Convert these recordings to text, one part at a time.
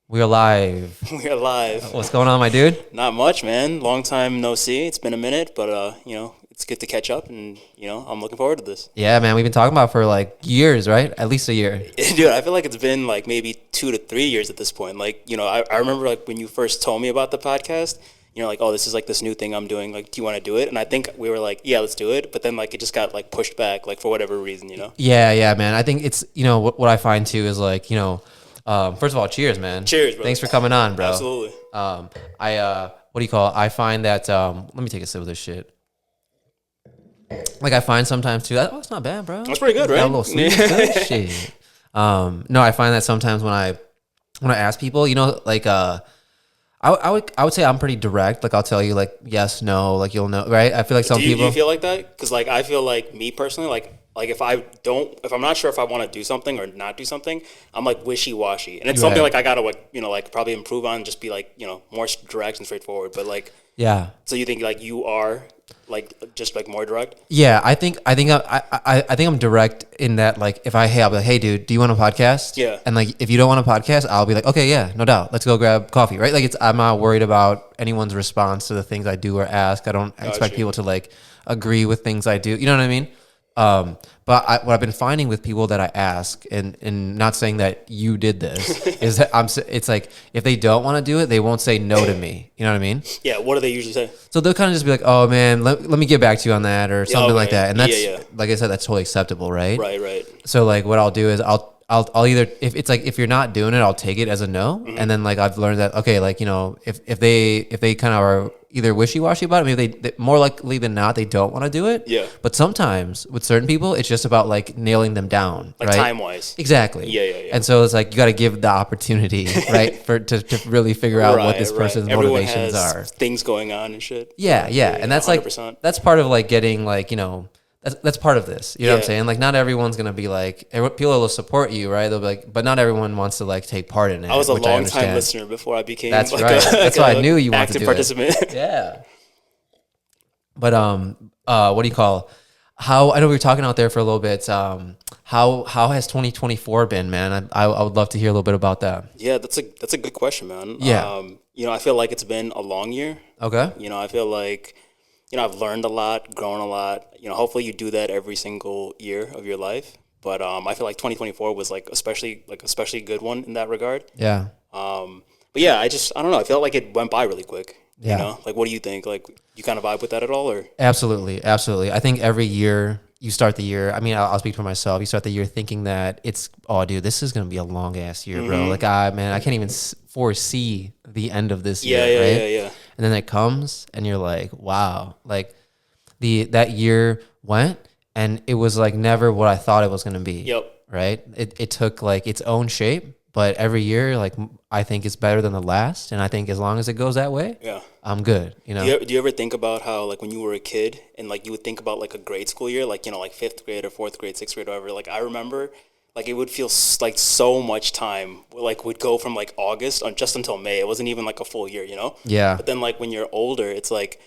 We are live. We are live. What's going on, my dude? Not much, man. Long time no see. It's been a minute, but it's good to catch up, and I'm looking forward to this. Yeah, man, we've been talking about it for like years, right? At least a year. Dude, I feel like it's been like maybe 2 to 3 years at this point. Like, I remember like when you first told me about the podcast, like, oh, this is like this new thing I'm doing. Like, do you want to do it? And I think we were like, yeah, let's do it. But then like it just got like pushed back, like for whatever reason, Yeah, man. I think it's, what I find too is like, first of all, cheers, man. Cheers, bro. Thanks for coming on, bro. Absolutely. I find that, let me take a sip of this shit. Like I find sometimes too, it's not bad, bro. That's pretty good, right? Got a little sweet. Good shit. No, I find that sometimes when I ask people, like, I would say I'm pretty direct. Like I'll tell you like yes, no, like you'll know, right? I feel like some people. Do you feel like that? Because like I feel like me personally, like if I'm not sure if I want to do something or not do something, I'm like wishy-washy, and it's something like I gotta like probably improve on, just be like more direct and straightforward. But like yeah. So you think like you are like just like more direct? Yeah, I think I'm direct in that like I'll be like, hey dude, do you want a podcast? Yeah. And like if you don't want a podcast, I'll be like, okay, yeah, no doubt, let's go grab coffee, right? Like I'm not worried about anyone's response to the things I do or ask. I don't expect people to like agree with things I do. You know what I mean? But what I've been finding with people that I ask, and not saying that you did this, is that it's like if they don't want to do it, they won't say no to me. You know what I mean? Yeah. What do they usually say? So they'll kind of just be like, "Oh man, let me get back to you on that," or something like that. And that's like I said, that's totally acceptable, right? Right. So like what I'll do is I'll either if you're not doing it, I'll take it as a no, and then like I've learned that okay, like if they kind of are either wishy-washy about it, maybe they more likely than not they don't want to do it. Yeah. But sometimes with certain people, it's just about like nailing them down, like right? Time-wise. Exactly. Yeah. And so it's like you got to give the opportunity, right, to really figure out what this person's motivations are. Things going on and shit. Yeah, and that's 100%. Like that's part of like getting like that's part of this. You know what I'm saying? Like not everyone's gonna be like people will support you, right? They'll be like, but not everyone wants to like take part in it. I was a long time listener before I became. That's like right. That's why I knew you wanted to do participant. It. Yeah. But what do you call? How I know we were talking out there for a little bit. How has 2024 been, man? I would love to hear a little bit about that. Yeah, that's a good question, man. Yeah. I feel like it's been a long year. Okay. I feel like. I've learned a lot, grown a lot. Hopefully you do that every single year of your life. But I feel like 2024 was like especially a good one in that regard. Yeah. But yeah, I don't know. I felt like it went by really quick. Yeah. Like what do you think? Like you kind of vibe with that at all, or? Absolutely. I think every year you start the year. I mean, I'll speak for myself. You start the year thinking that dude, this is gonna be a long ass year, bro. Like, man, I can't even foresee the end of this year, right? Yeah. And then it comes, and you're like, wow, like that year went, and it was like never what I thought it was gonna be. Yep. Right. It took like its own shape, but every year, like I think it's better than the last, and I think as long as it goes that way, yeah, I'm good. Do you ever think about how like when you were a kid and like you would think about like a grade school year, like like 5th grade or 4th grade, 6th grade, or whatever. Like I remember, like it would feel like so much time like would go from like August on just until May. It wasn't even like a full year, Yeah. But then like when you're older, it's like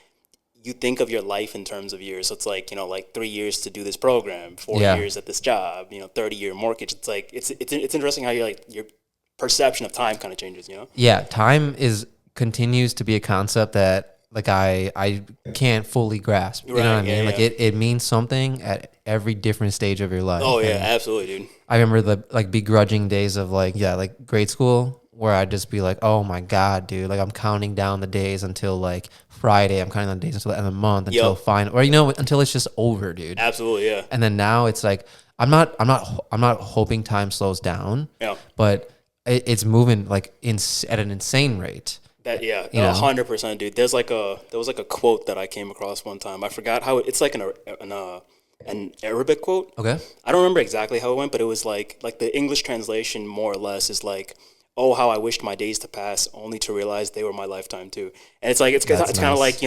you think of your life in terms of years. So it's like like 3 years to do this program, 4 years at this job, 30-year mortgage. It's like it's interesting how your perception of time kind of changes. Yeah, time continues to be a concept that like I can't fully grasp. You know what I mean? Like it means something at every different stage of your life. Oh yeah, absolutely, dude. I remember the like begrudging days of like grade school where I'd just be like, oh my God, dude, like I'm counting down the days until like Friday. I'm counting down the days until the end of the month until final, or until it's just over, dude. Absolutely, yeah. And then now it's like I'm not hoping time slows down. Yeah. But it's moving like at an insane rate. That 100%, dude. There was like a quote that I came across one time. I forgot how it's like an Arabic quote. Okay. I don't remember exactly how it went, but it was like the English translation more or less is like, "Oh, how I wished my days to pass, only to realize they were my lifetime too." And it's like it's kind of like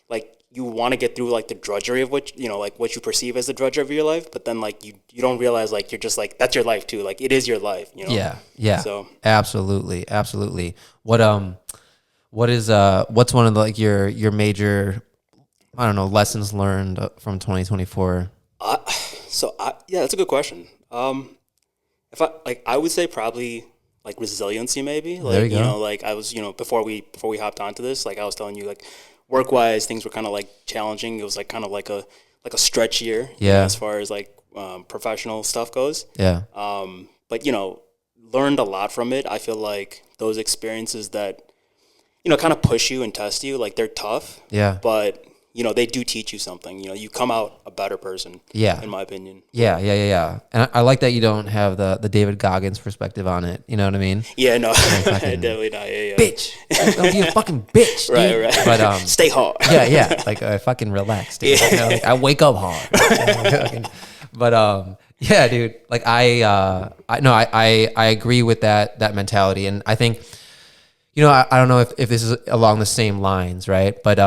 like you want to get through like the drudgery of what like what you perceive as the drudgery of your life, but then like you don't realize like you're just like that's your life too. Like it is your life. Yeah. So absolutely. What's one of the, like your major, I don't know, lessons learned from 2024? Yeah, that's a good question. If I would say probably like resiliency maybe. There Like, you go. like I was, before we hopped onto this, like I was telling you, like work wise things were kind of like challenging. It was like kind of like a stretch year, Yeah. as far as like professional stuff goes. Yeah. But learned a lot from it. I feel like those experiences that kind of push you and test you, like they're tough. Yeah. But they do teach you something. You come out a better person. Yeah. In my opinion. Yeah. And I like that you don't have the David Goggins perspective on it. You know what I mean? Yeah, no, definitely not. Yeah. Bitch, don't be a fucking bitch, dude. Right. But stay hard. Yeah. Like fucking relax, dude. Yeah. Like, I wake up hard. But yeah, dude. Like I agree with that mentality, and I think. I don't know if this is along the same lines, right? But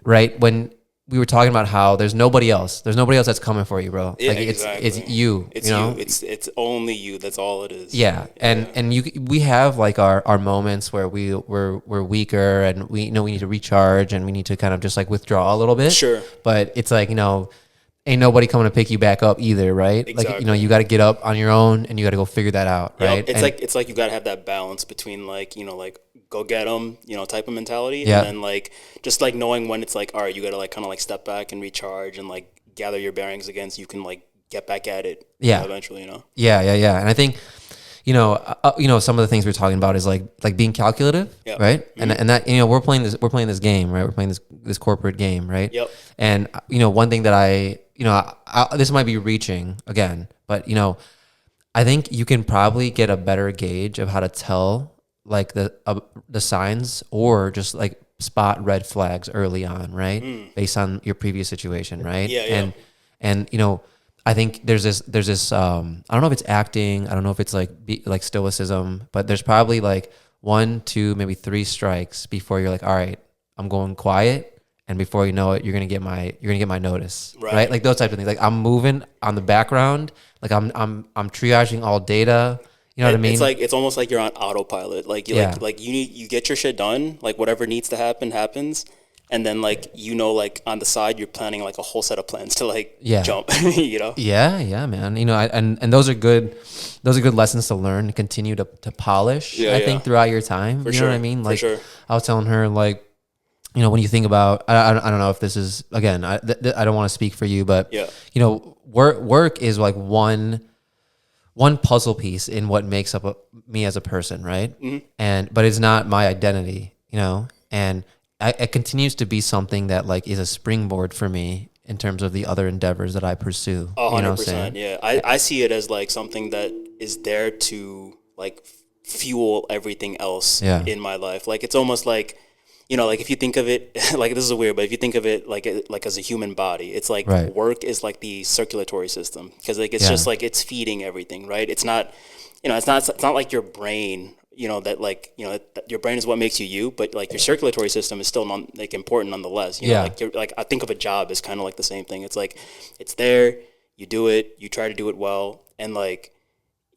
right when we were talking about how there's nobody else that's coming for you, bro. Yeah, like exactly. it's you. It's you. It's only you. That's all it is. Yeah, and we have like our moments where we're weaker and we we need to recharge and we need to kind of just like withdraw a little bit. Sure. But it's like ain't nobody coming to pick you back up either, right? Exactly. Like you got to get up on your own and you got to go figure that out, right? It's like you got to have that balance between like like go get them, type of mentality, Yeah. and then like just like knowing when it's like, all right, you got to like kind of like step back and recharge and like gather your bearings again so you can like get back at it. Yeah. Eventually, Yeah. And I think some of the things we're talking about is like being calculative, right? Mm-hmm. And that we're playing this game, right? We're playing this corporate game, right? Yep. And one thing that I this might be reaching again, but I think you can probably get a better gauge of how to tell like the signs or just like spot red flags early on, right? Based on your previous situation, right? Yeah. And I think there's this I don't know if it's acting, I don't know if it's like stoicism, but there's probably like 1, 2, maybe 3 strikes before you're like, all right, I'm going quiet, and before you know it, you're gonna get my notice, right? Like those types of things. Like I'm moving on the background, like I'm triaging all data. You know what I mean? It's almost like you're on autopilot. Like like you get your shit done. Like whatever needs to happen happens, and then like like on the side you're planning like a whole set of plans to like jump. Yeah, man. And those are good lessons to learn to continue to polish. I think throughout your time. For you sure. know what I mean? Like For sure. I was telling her like. When you think about, I don't know if this is, again, I don't want to speak for you, but, work is like one puzzle piece in what makes up me as a person, right? Mm-hmm. But it's not my identity, and it continues to be something that like is a springboard for me in terms of the other endeavors that I pursue. 100%, yeah. I see it as like something that is there to like fuel everything else in my life. Like it's almost like, like if you think of it, like this is weird, but if you think of it like as a human body, it's like work is like the circulatory system because like it's just like it's feeding everything, right? It's not, it's not like your brain, that like that your brain is what makes you, but like your circulatory system is still like important nonetheless. Like I think of a job as kind of like the same thing. It's like it's there, you do it, you try to do it well, and like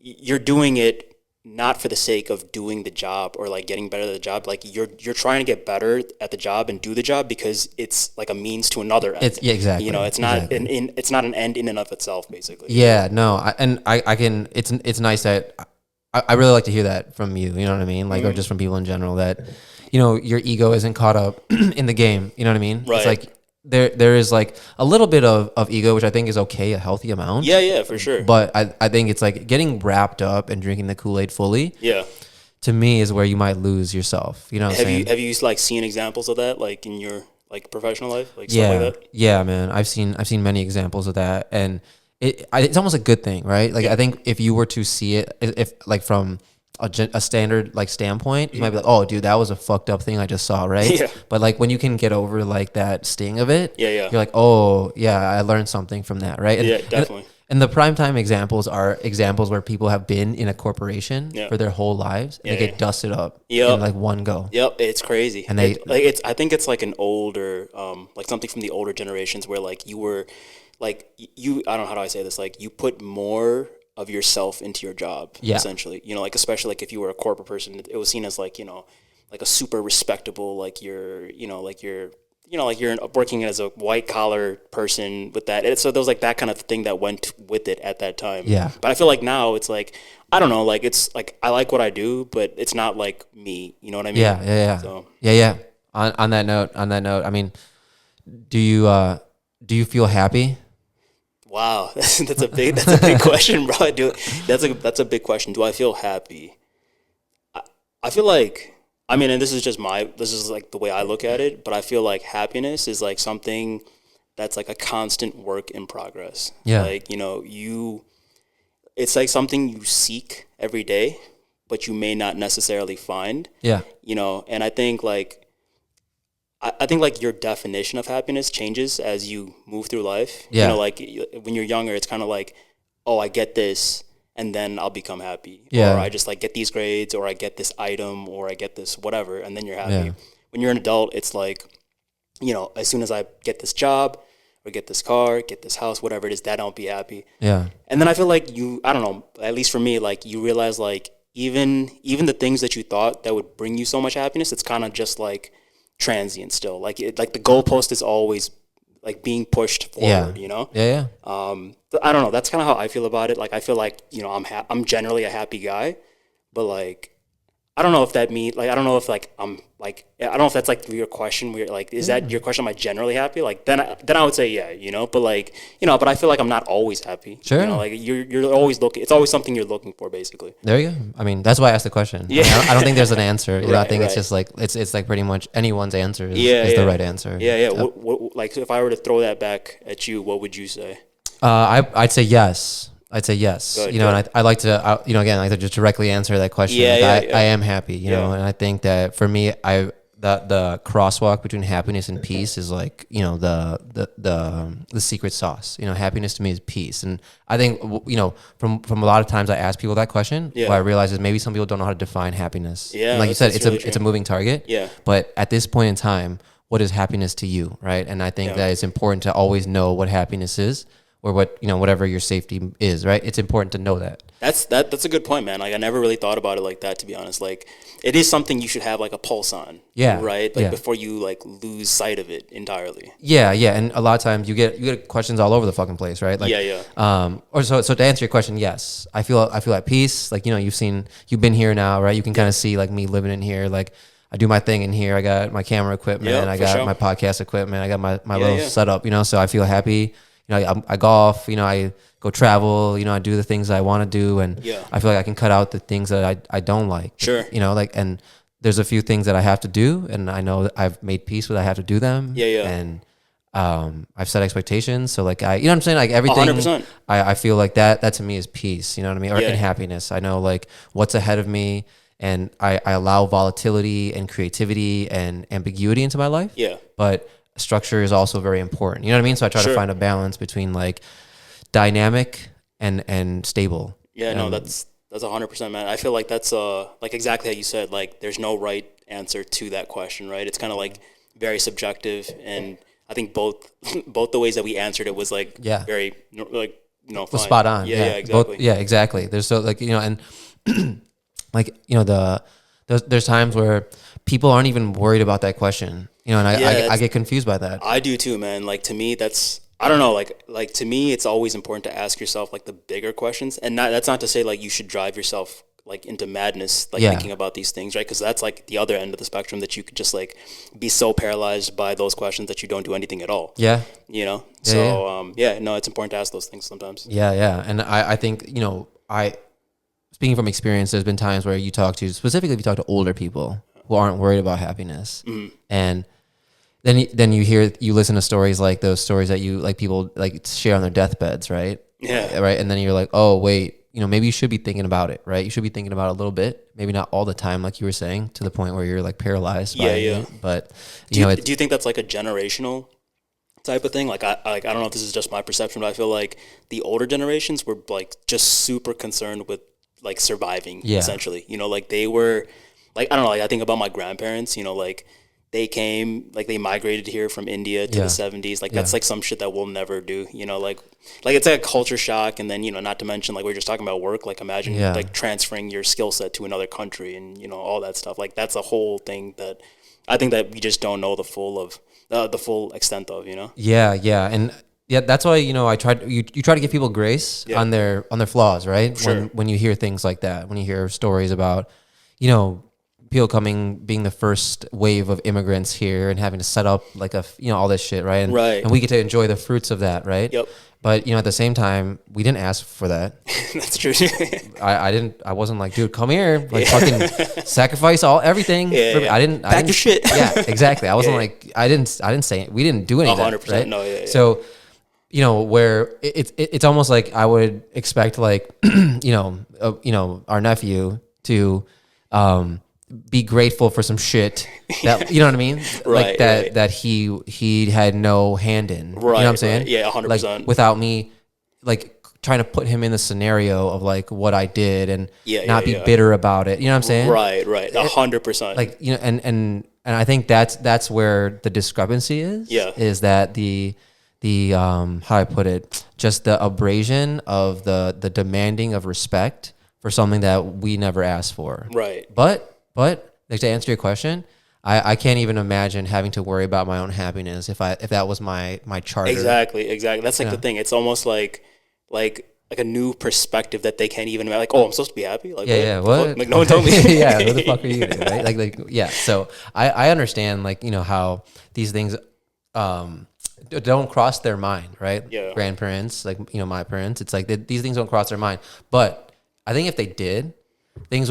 you're doing it. Not for the sake of doing the job or like getting better at the job. Like you're trying to get better at the job and do the job because it's like a means to another end. Exactly. It's not it's not an end in and of itself, basically. Yeah, no, I can. It's nice that I really like to hear that from you. You know what I mean? Like or just from people in general that your ego isn't caught up in the game. You know what I mean? Right. It's like there is like a little bit of ego, which I think is okay, a healthy amount. Yeah, for sure. But I think it's like getting wrapped up and drinking the Kool-Aid fully. Yeah. To me is where you might lose yourself. You know what I'm saying? Have you like seen examples of that like in your like professional life? Like stuff like that? Yeah, man. I've seen many examples of that, and it's almost a good thing, right? Like I think if you were to see it, if like from a standard like standpoint, you might be like, oh dude, that was a fucked up thing I just saw, right? Yeah. But like when you can get over like that sting of it, you're like, oh yeah, I learned something from that, right? And, definitely. And the primetime examples are examples where people have been in a corporation for their whole lives and they get dusted up in like one go. Yep, it's crazy. And they I think it's like an older like something from the older generations where like you were like I don't know how do I say this, like you put more of yourself into your job, essentially. Like especially like if you were a corporate person, it was seen as like, like a super respectable, like you're, like you're you know, like you're working as a white collar person with that. So there was like that kind of thing that went with it at that time. Yeah. But I feel like now it's like, I don't know, like it's like I like what I do, but it's not like me. You know what I mean? Yeah. So Yeah. On that note, I mean, do you feel happy? wow, that's a big question, bro. That's a big question. Do I feel happy? I feel like, I mean, and this is like the way I look at it, but I feel like happiness is like something that's like a constant work in progress. Yeah. Like, you know, it's like something you seek every day, but you may not necessarily find. Yeah. You know, and I think like your definition of happiness changes as you move through life. Yeah. You know, like when you're younger, it's kind of like, oh, I get this, and then I'll become happy. Yeah. Or I just like get these grades, or I get this item, or I get this whatever, and then you're happy. Yeah. When you're an adult, it's like, you know, as soon as I get this job, or get this car, get this house, whatever it is, that I'll be happy. Yeah. And then I feel like I don't know, at least for me, like you realize like even the things that you thought that would bring you so much happiness, it's kind of just like transient still. Like like the goalpost is always like being pushed forward, you know? Yeah. I don't know. That's kind of how I feel about it. Like I feel like, you know, I'm generally a happy guy, but like I don't know if that means like I don't know if like I'm like I don't know if that's like your question. Where like is that your question? Am I generally happy? Like then I would say yeah, you know. But like you know, but I feel like I'm not always happy. Sure. You know, like you're always looking. It's always something you're looking for, basically. There you go. I mean, that's why I asked the question. Yeah. I don't think there's an answer. You know, I Right, think it's right. just like it's like pretty much anyone's answer is Yeah. the right answer. Yeah. What, like if I were to throw that back at you, what would you say? I'd say yes. Good, you know, good. and I like to, you know, again, I like to just directly answer that question. Yeah, Like, yeah. I am happy, you know, Yeah. and I think that for me, the crosswalk between happiness and peace is like, you know, the secret sauce. You know, happiness to me is peace, and I think you know from a lot of times I ask people that question. Yeah. What I realize is maybe some people don't know how to define happiness. Yeah, And like you said, that's it's really it's a true. moving target. Yeah. But at this point in time, what is happiness to you, right? And I think Yeah. that it's important to always know what happiness is, or what, you know, whatever your safety is, right? It's important to know that. That's a good point, man. Like I never really thought about it like that, to be honest. Like it is something you should have like a pulse on. Yeah, Right. Like yeah. before you like lose sight of it entirely. Yeah, and a lot of times you get questions all over the fucking place, right? Like, Yeah. Or so to answer your question, yes, I feel at peace. Like, you know, you've been here now, right? You can kind of see like me living in here. Like, I do my thing in here. I got my camera equipment. Yeah, I for got sure. my podcast equipment. I got my Yeah, little yeah. setup. You know, so I feel happy. You know, I golf. You know, I go travel. You know, I do the things I want to do, and Yeah. I feel like I can cut out the things that I don't like. Sure. You know, like, and there's a few things that I have to do, and I know that I've made peace with. I have to do them. Yeah. And I've set expectations. So like you know what I'm saying? Like everything, 100%. I feel like that to me is peace. You know what I mean? Or Yeah. and happiness. I know like what's ahead of me, and I allow volatility and creativity and ambiguity into my life. Yeah. But structure is also very important. You know what I mean? So I try to Sure. find a balance between like dynamic and stable. Yeah. No, that's 100%, man. I feel like that's like exactly how you said. Like there's no right answer to that question, right? It's kind of like very subjective, and I think both the ways that we answered it was like Yeah. very like Well, fine. spot on. Yeah. Exactly. Exactly. There's so like, you know, and like, you know, there's times where people aren't even worried about that question, you know, and I get confused by that. I do too, man. Like to me, that's I don't know. Like to me, it's always important to ask yourself like the bigger questions, and that's not to say like you should drive yourself like into madness, like Yeah. thinking about these things, right? Because that's like the other end of the spectrum that you could just like be so paralyzed by those questions that you don't do anything at all. Yeah. You know. Yeah, So no, it's important to ask those things sometimes. Yeah. And I think, you know, speaking from experience, there's been times where specifically if you talk to older people who aren't worried about happiness, and then you listen to stories like those stories that you like people like share on their deathbeds, right? Yeah. Right. And then you're like, oh wait, you know, maybe you should be thinking about it, right? You should be thinking about it a little bit, maybe not all the time, like you were saying, to the point where you're like paralyzed by Yeah. it. But Do you know, you think that's like a generational type of thing? Like I don't know if this is just my perception, but I feel like the older generations were like just super concerned with like surviving, Yeah. essentially. You know, like they were like I don't know, like I think about my grandparents, you know, like they came, like they migrated here from India to the 70s. Like that's like some shit that we'll never do, you know, like it's like a culture shock. And then, you know, not to mention like we were just talking about work, like imagine like transferring your skill set to another country and, you know, all that stuff. Like that's a whole thing that I think that we just don't know the full extent of, you know? Yeah. Yeah. And yeah, that's why, you know, you try to give people grace on their flaws, right? Sure. When you hear things like that, when you hear stories about, you know, people being the first wave of immigrants here and having to set up like all this shit, right? And we get to enjoy the fruits of that, right? Yep. But, you know, at the same time, we didn't ask for that. That's true. I wasn't like, dude, come here, like fucking sacrifice everything. I didn't Pack your shit. Yeah, exactly. I wasn't like, I didn't say it. We didn't do any of that, 100%. right? No, yeah. So, you know, where it's almost like I would expect like, you know, our nephew to, be grateful for some shit that, you know what I mean? Like that he had no hand in. Right. You know what I'm saying? Right. Yeah, 100%. Like without me like trying to put him in the scenario of like what I did and not be bitter about it. You know what I'm saying? Right. 100%. Like, you know, and I think that's where the discrepancy is. Yeah. Is that the how I put it, just the abrasion of the demanding of respect for something that we never asked for. Right. But like, to answer your question, I can't even imagine having to worry about my own happiness if that was my charter. Exactly. That's like the thing. It's almost like a new perspective that they can't even like. Oh, I'm supposed to be happy. Like what? Like no one told me. Yeah, what the fuck are you doing? Right? Like yeah. So I understand like, you know, how these things don't cross their mind, right? Yeah. Grandparents, like, you know, my parents. It's like these things don't cross their mind. But I think if they did, things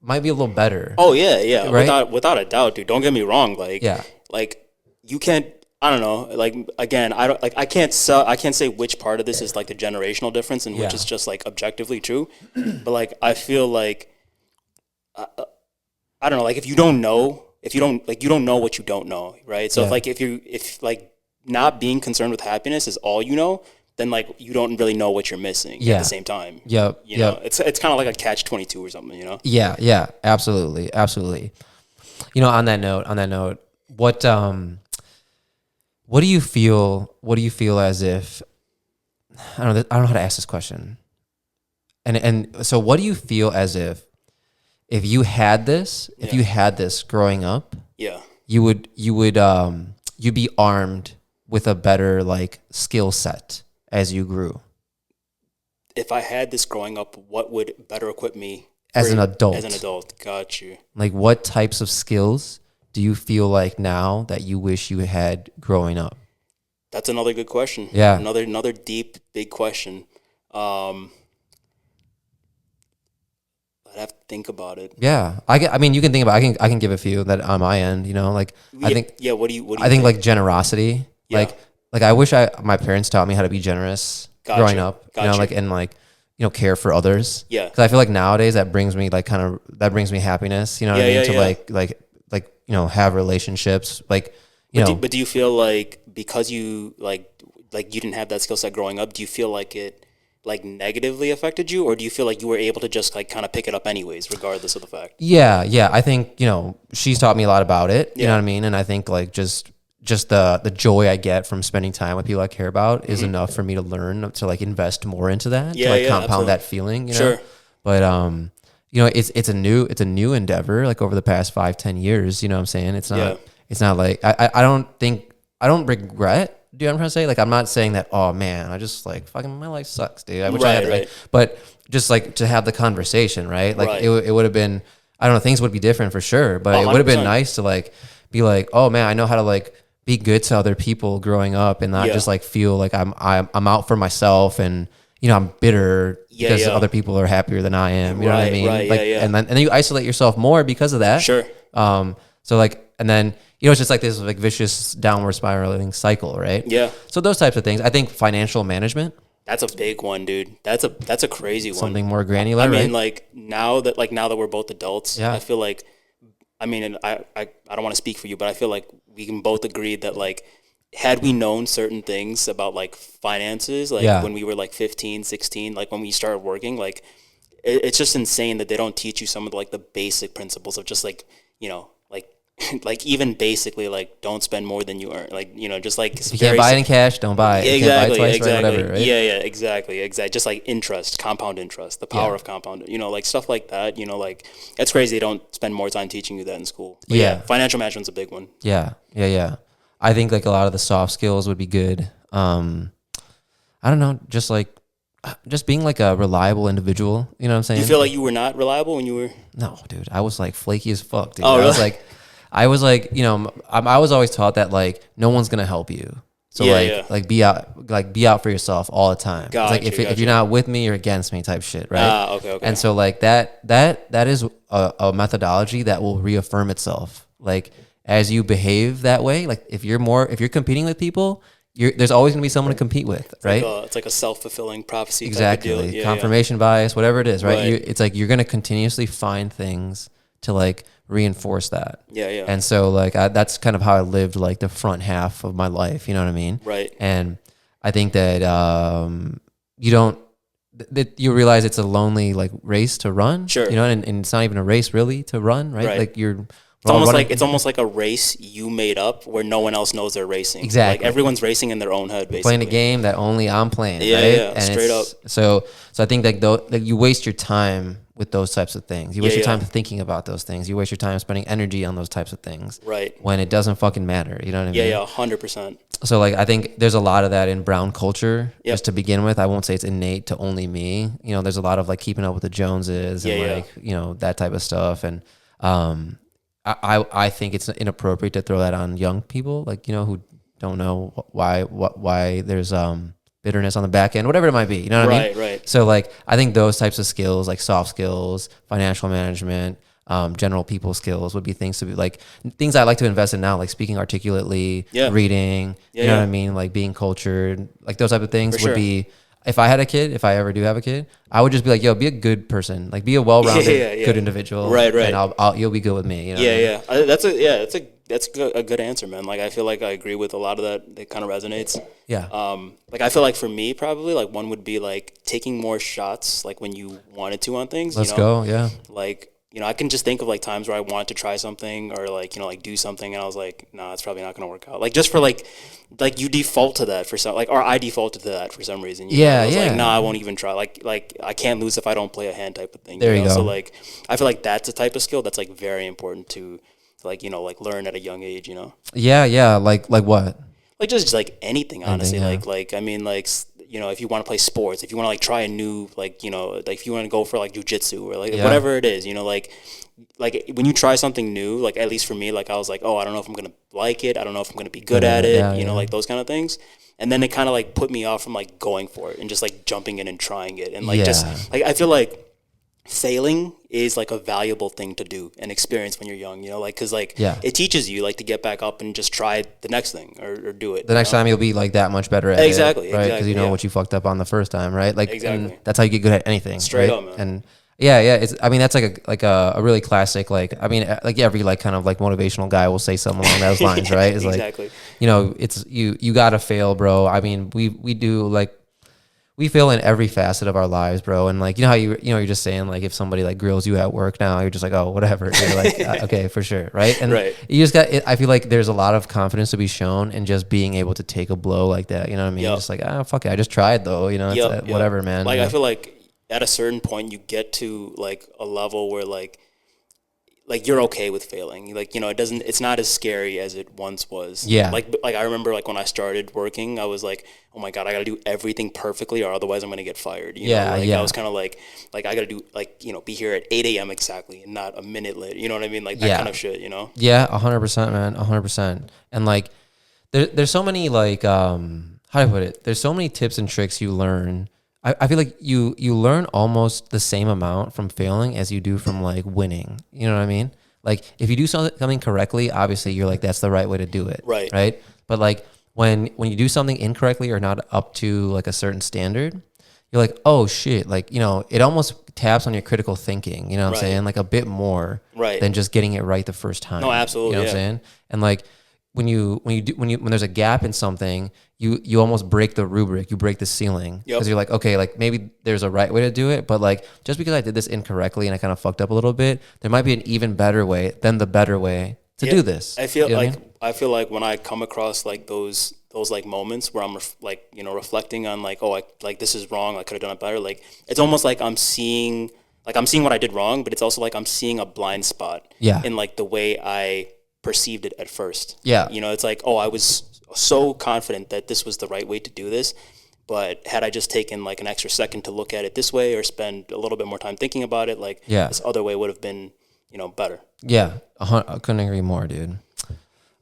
might be a little better. Oh yeah, right? without a doubt, dude. Don't get me wrong. Like, like you can't. I don't know. Like again, I can't say which part of this is like the generational difference and which is just like objectively true. But like I feel like I don't know. Like if you don't know what you don't know, right? So if like not being concerned with happiness is all you know, then like you don't really know what you're missing at the same time. Yep. You know, it's kind of like a catch-22 or something, you know? Yeah, absolutely. You know, on that note, what do you feel as if, I don't know how to ask this question. And so what do you feel as if you had this growing up, you'd be armed with a better like skill set as you grew? If I had this growing up, what would better equip me as an adult? Got you. Like what types of skills do you feel like now that you wish you had growing up? That's another good question. Yeah. Another deep, big question. I'd have to think about it. Yeah. I mean, you can think about it. I can give a few that on my end, you know, like I think. Yeah. What do you I think like generosity. Yeah. Like I wish my parents taught me how to be generous growing up, you know, like, and like, you know, care for others. Yeah. Cause I feel like nowadays that brings me happiness, you know what I mean? To like, you know, have relationships, like, you know. But do you feel like because you like you didn't have that skill set growing up, do you feel like it like negatively affected you, or do you feel like you were able to just like kind of pick it up anyways, regardless of the fact? Yeah. I think, you know, she's taught me a lot about it, you know what I mean? And I think like just the joy I get from spending time with people I care about is enough for me to learn to like invest more into that, to like compound absolutely. That feeling, you know? Sure. But, you know, it's a new endeavor, like over the past 5-10 years, you know what I'm saying? It's not like, I don't regret, do you know what I'm trying to say? Like, I'm not saying that, oh man, I just like fucking my life sucks, dude. I wish I had it, right? But just like to have the conversation, right? Like it would have been, I don't know, things would be different for sure, but it would have been nice to like be like, oh man, I know how to like be good to other people growing up and not just like feel like I'm out for myself and, you know, I'm bitter because other people are happier than I am. You know what I mean? Like, and then you isolate yourself more because of that. Sure. So like, and then, you know, it's just like this like vicious downward spiraling cycle, right? Yeah. So those types of things. I think financial management. That's a big one, dude. That's a crazy one. Something more granular, I mean, right? like now that we're both adults, I feel like, I mean, and I don't want to speak for you, but I feel like we can both agree that like, had we known certain things about like finances, like when we were like 15, 16, like when we started working, like it's just insane that they don't teach you some of the, like the basic principles of just like, you know, like like even basically like don't spend more than you earn. Like, you know, just like you can't buy it in cash, don't buy it. You can't buy it twice, exactly. right? Whatever, right? Yeah, exactly. Just like interest, compound interest, the power of compound, you know, like stuff like that, you know, like that's crazy. They don't spend more time teaching you that in school. But financial management's a big one. Yeah. I think like a lot of the soft skills would be good. I don't know, just being like a reliable individual. You know what I'm saying? You feel like you were not reliable when you were? No, dude. I was like flaky as fuck, dude. Oh, really? I was like, you know, I was always taught that like no one's gonna help you. So like be out for yourself all the time. Gotcha, it's like if you're not with me, you're against me type shit, right? Okay. And so like that is a methodology that will reaffirm itself. Like as you behave that way, like if you're competing with people, there's always going to be someone to compete with, right? It's like a self-fulfilling prophecy. Exactly. Type of deal. Confirmation bias, whatever it is, right? It's like you're going to continuously find things to like reinforce that. Yeah. And so like that's kind of how I lived like the front half of my life, you know what I mean? Right. And I think that you realize it's a lonely like race to run. Sure. You know, and it's not even a race really to run, right? Like it's almost like a race you made up where no one else knows they're racing. Exactly. Like everyone's racing in their own head, basically. Playing a game that only I'm playing. Yeah, right? yeah, straight up. So I think like you waste your time with those types of things. You waste your time thinking about those things. You waste your time spending energy on those types of things. Right. When it doesn't fucking matter. You know what I mean? Yeah, 100%. So like I think there's a lot of that in brown culture. Just to begin with. I won't say it's innate to only me. You know, there's a lot of like keeping up with the Joneses and like, you know, that type of stuff. And I think it's inappropriate to throw that on young people, like, you know, who don't know why there's bitterness on the back end, whatever it might be. You know what I mean? Right. So like I think those types of skills, like soft skills, financial management, general people skills would be things to be like things I like to invest in now, like speaking articulately, reading, you know what I mean? Like being cultured, like those type of things would be. If I had a kid, if I ever do have a kid, I would just be like, yo, be a good person, like be a well-rounded, good individual, right, and you'll be good with me. You know That's a good answer, man. Like I feel like I agree with a lot of that. It kind of resonates. Yeah. Like I feel like for me, probably like one would be like taking more shots, like when you wanted to on things. Let's go. Yeah. Like, you know, I can just think of like times where I wanted to try something or like, you know, like do something and I was like, nah, it's probably not going to work out. Like just for like you default to that for some, like, or I defaulted to that for some reason. You know? I was like, nah, I won't even try. Like I can't lose if I don't play a hand type of thing. There you go. So like, I feel like that's a type of skill that's like very important to like, you know, like learn at a young age, you know? Yeah. Like what? Like just like anything, honestly. Like, I mean, like, you know, if you want to play sports, if you want to like try a new, like, you know, like if you want to go for like jujitsu or like whatever it is, you know, like when you try something new, like at least for me, like I was like, oh, I don't know if I'm going to like it. I don't know if I'm going to be good at it, you know, like those kind of things. And then it kind of like put me off from like going for it and just like jumping in and trying it. And like just like, I feel like failing is like a valuable thing to do and experience when you're young, you know, like, cause like it teaches you like to get back up and just try the next thing or do it. The next time you'll be like that much better at it. Exactly. Right. Cause you know what you fucked up on the first time. Right. Like, exactly. And that's how you get good at anything. Straight right? up, man. And it's, I mean, that's like a really classic, like, I mean, like every like kind of like motivational guy will say something along those lines. Right. It's exactly. Like, you know, it's you gotta fail, bro. I mean, we do like, we fail in every facet of our lives, bro. And like, you know how you're just saying like, if somebody like grills you at work now, you're just like, oh, whatever. You're like, okay, for sure. Right. And you just I feel like there's a lot of confidence to be shown in just being able to take a blow like that. You know what I mean? Just like, fuck it. I just tried though, you know, it's whatever, man. Like, you know? I feel like at a certain point you get to like a level where like you're okay with failing. Like, you know, it's not as scary as it once was. Yeah. Like I remember like when I started working, I was like, oh my God, I got to do everything perfectly or otherwise I'm going to get fired. You know? Like, I was kind of like I got to do like, you know, be here at 8 a.m. exactly and not a minute late. You know what I mean? Like that kind of shit, you know? Yeah. 100%, man. 100%. And like, there's so many like, how do I put it? There's so many tips and tricks you learn. I feel like you learn almost the same amount from failing as you do from like winning. You know what I mean? Like if you do something correctly, obviously you're like, that's the right way to do it. Right. But like when you do something incorrectly or not up to like a certain standard, you're like, oh shit. Like, you know, it almost taps on your critical thinking, you know what I'm saying? Like a bit more than just getting it right the first time. No, absolutely. You know what I'm saying? And like, when there's a gap in something, you almost break the rubric, you break the ceiling because you're like, okay, like maybe there's a right way to do it, but like just because I did this incorrectly and I kind of fucked up a little bit, there might be an even better way than the better way to do this. I feel like I feel like when I come across like those like moments where I'm reflecting on like, oh, this is wrong, I could have done it better. Like it's almost like I'm seeing what I did wrong, but it's also like I'm seeing a blind spot in like the way I perceived it at first. Yeah. It's like, oh, I was so confident that this was the right way to do this, but had I just taken like an extra second to look at it this way or spend a little bit more time thinking about it, like this other way would have been, better. Yeah. I couldn't agree more, dude.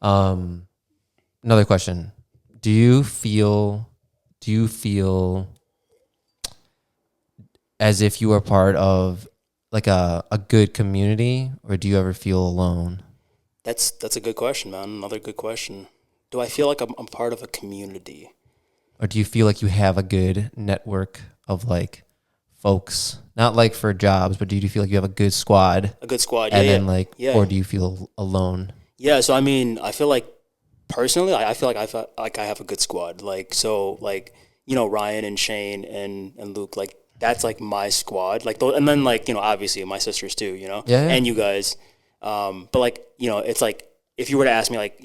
Another question. Do you feel as if you are part of like a good community, or do you ever feel alone? That's a good question, man. Another good question. Do I feel like I'm part of a community? Or do you feel like you have a good network of like folks, not like for jobs, but do you feel like you have a good squad? A good squad, and then or do you feel alone? Yeah, so I mean, I feel like personally, I feel like I have a good squad. Like so, like Ryan and Shane and Luke, like that's like my squad. Like and then like obviously my sisters too, and you guys. But like it's like if you were to ask me like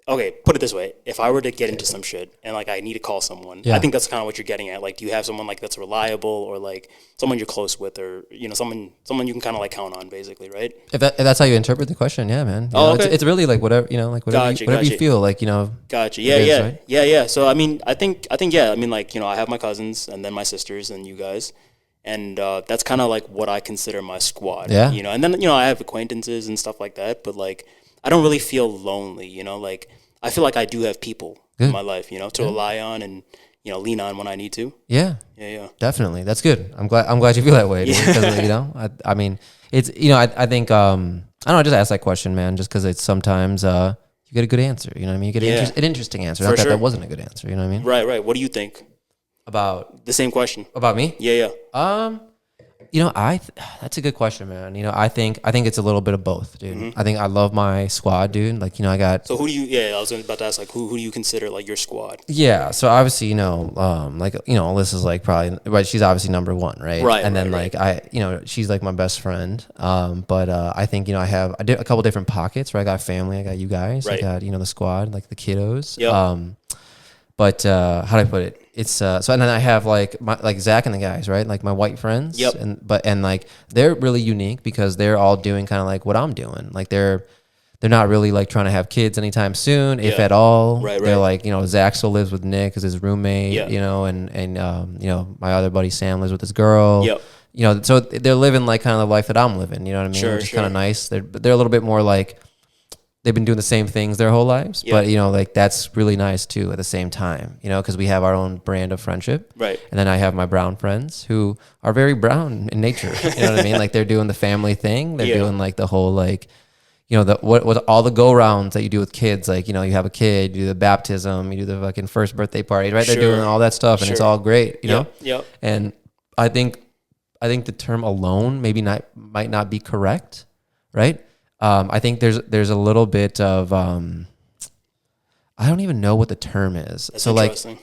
okay, put it this way, if I were to get into some shit and like I need to call someone, I think that's kind of what you're getting at. Like, do you have someone like that's reliable, or like someone you're close with, or someone you can kind of like count on, basically, right? If that's how you interpret the question, yeah, man. Okay. It's really like whatever like whatever you feel like Gotcha. Yeah, right? Yeah. So I mean, I think yeah. I mean, like I have my cousins and then my sisters and you guys. And that's kind of like what I consider my squad, and then, I have acquaintances and stuff like that, but like, I don't really feel lonely, like, I feel like I do have people in my life, to rely on and, lean on when I need to. Yeah. Yeah. Definitely. That's good. I'm glad you feel that way. Because, I mean, it's, I think, I don't know, I just ask that question, man, just because it's sometimes, you get a good answer, you know what I mean? You get an interesting answer. Not that wasn't a good answer, you know what I mean? Right. What do you think? About the same question about me? Yeah. That's a good question, man. I think it's a little bit of both, dude. Mm-hmm. I think I love my squad, dude. Like, I got. So who do you? Yeah, I was about to ask, like, who do you consider like your squad? Yeah. So obviously, Alyssa's like probably right. She's obviously number one, right? Right. And then she's like my best friend. But I think I did a couple different pockets where I got family. I got you guys. Right. I got the squad, like the kiddos. Yep. But how do I put it? It's so, and then I have like Zach and the guys, right? Like my white friends. Yep. And like they're really unique because they're all doing kind of like what I'm doing. Like they're not really like trying to have kids anytime soon, if at all. Right. They're like Zach still lives with Nick as his roommate. Yeah. And my other buddy Sam lives with his girl. Yep. So they're living like kind of the life that I'm living. You know what I mean? Sure. Which is kind of nice. They're a little bit more like. They've been doing the same things their whole lives, but like that's really nice too at the same time, because we have our own brand of friendship. Right. And then I have my brown friends who are very brown in nature. You know what I mean? Like they're doing the family thing. They're doing like the whole like, what all the go rounds that you do with kids. Like, you have a kid, you do the baptism, you do the fucking first birthday party, right? Sure. They're doing all that stuff and it's all great, you know? Yep. And I think the term alone might not be correct, right? I think there's a little bit of I don't even know what the term is. That's so like interesting.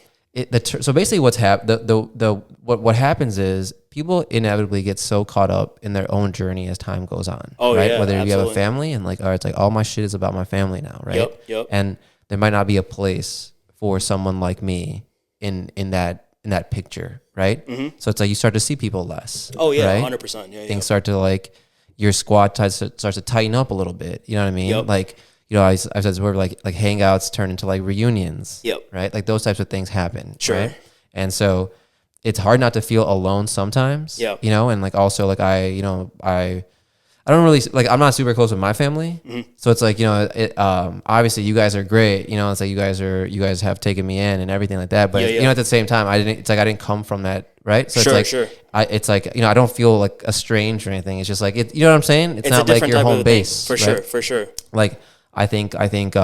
So basically what's what happens is people inevitably get so caught up in their own journey as time goes on. Oh, right? yeah, Whether absolutely. you have a family and like, all right, it's like all my shit is about my family now, right? Yep. And there might not be a place for someone like me in that picture, right? Mm-hmm. So it's like you start to see people less. Oh yeah, right? 100%. Yeah. Things start to like. Your squad starts to tighten up a little bit. You know what I mean? Yep. Like, I've said before, like hangouts turn into like reunions. Yep. Right? Like those types of things happen. Sure. Right? And so it's hard not to feel alone sometimes. Yep. And like also like I don't really like, I'm not super close with my family. Mm-hmm. So it's like, obviously you guys are great. It's like you guys have taken me in and everything like that. But at the same time, I didn't come from that. Right. So it's like, it's like, I don't feel like estranged or anything. It's just like, you know what I'm saying? It's not like your home base. For sure. Like, I think like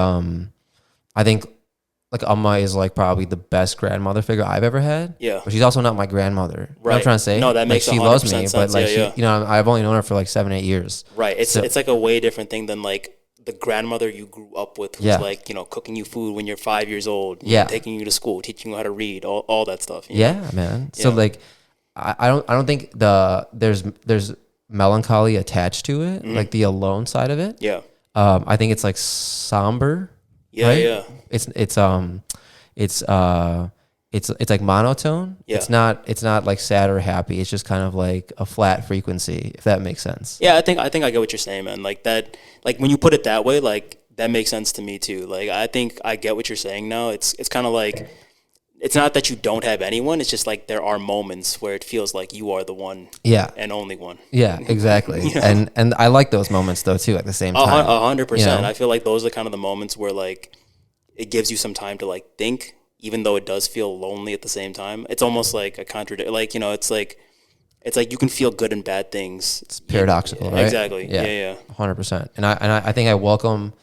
Amma is like probably the best grandmother figure I've ever had. Yeah. But she's also not my grandmother. Right. You know what I'm trying to say? No, that makes like, she 100% loves me, sense. but like she, I've only known her for like 7-8 years. Right. It's like a way different thing than like the grandmother you grew up with who's like, cooking you food when you're 5 years old, taking you to school, teaching you how to read, all that stuff. Yeah, man. So like I don't think there's melancholy attached to it, like the alone side of it. Yeah. I think it's like somber. Yeah, right? yeah. It's it's like monotone. Yeah. It's not like sad or happy. It's just kind of like a flat frequency, if that makes sense. Yeah, I think I get what you're saying, man. Like that, like when you put it that way, like that makes sense to me too. Like I think I get what you're saying now. It's kind of like it's not that you don't have anyone. It's just like there are moments where it feels like you are the one, Yeah, and only one. yeah, exactly. You know? And I like those moments though too. At the same time, 100%. I feel like those are kind of the moments where like it gives you some time to like think, even though it does feel lonely at the same time. It's almost like a contradiction. Like it's like you can feel good and bad things. It's paradoxical, right? Exactly. Yeah. 100%. And I think I welcome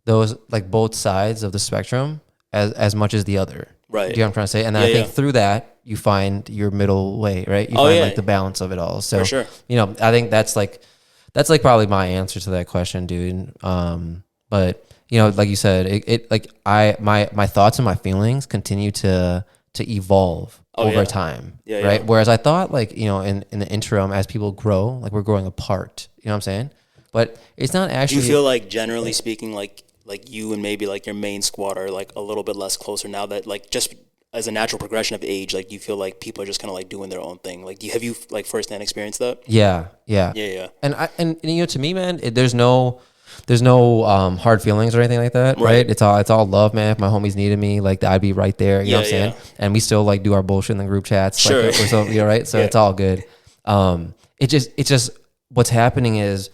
those like both sides of the spectrum as much as the other. Right. Do you know what I'm trying to say? And then I think through that you find your middle way, right? You find like the balance of it all. So for sure. I think that's like probably my answer to that question, dude. But like you said, it like my thoughts and my feelings continue to evolve over time, right? Whereas I thought like, in the interim, as people grow, like we're growing apart, you know what I'm saying? But it's not actually. Do you feel like generally speaking, like you and maybe like your main squad are like a little bit less closer now that like just as a natural progression of age, like you feel like people are just kind of like doing their own thing? Like have you like firsthand experienced that? Yeah. And to me, man, there's no hard feelings or anything like that, right? It's all love, man. If my homies needed me, like I'd be right there. You know what I'm saying? And we still like do our bullshit in the group chats, sure. Like, or so, right? So it's all good. It's just what's happening is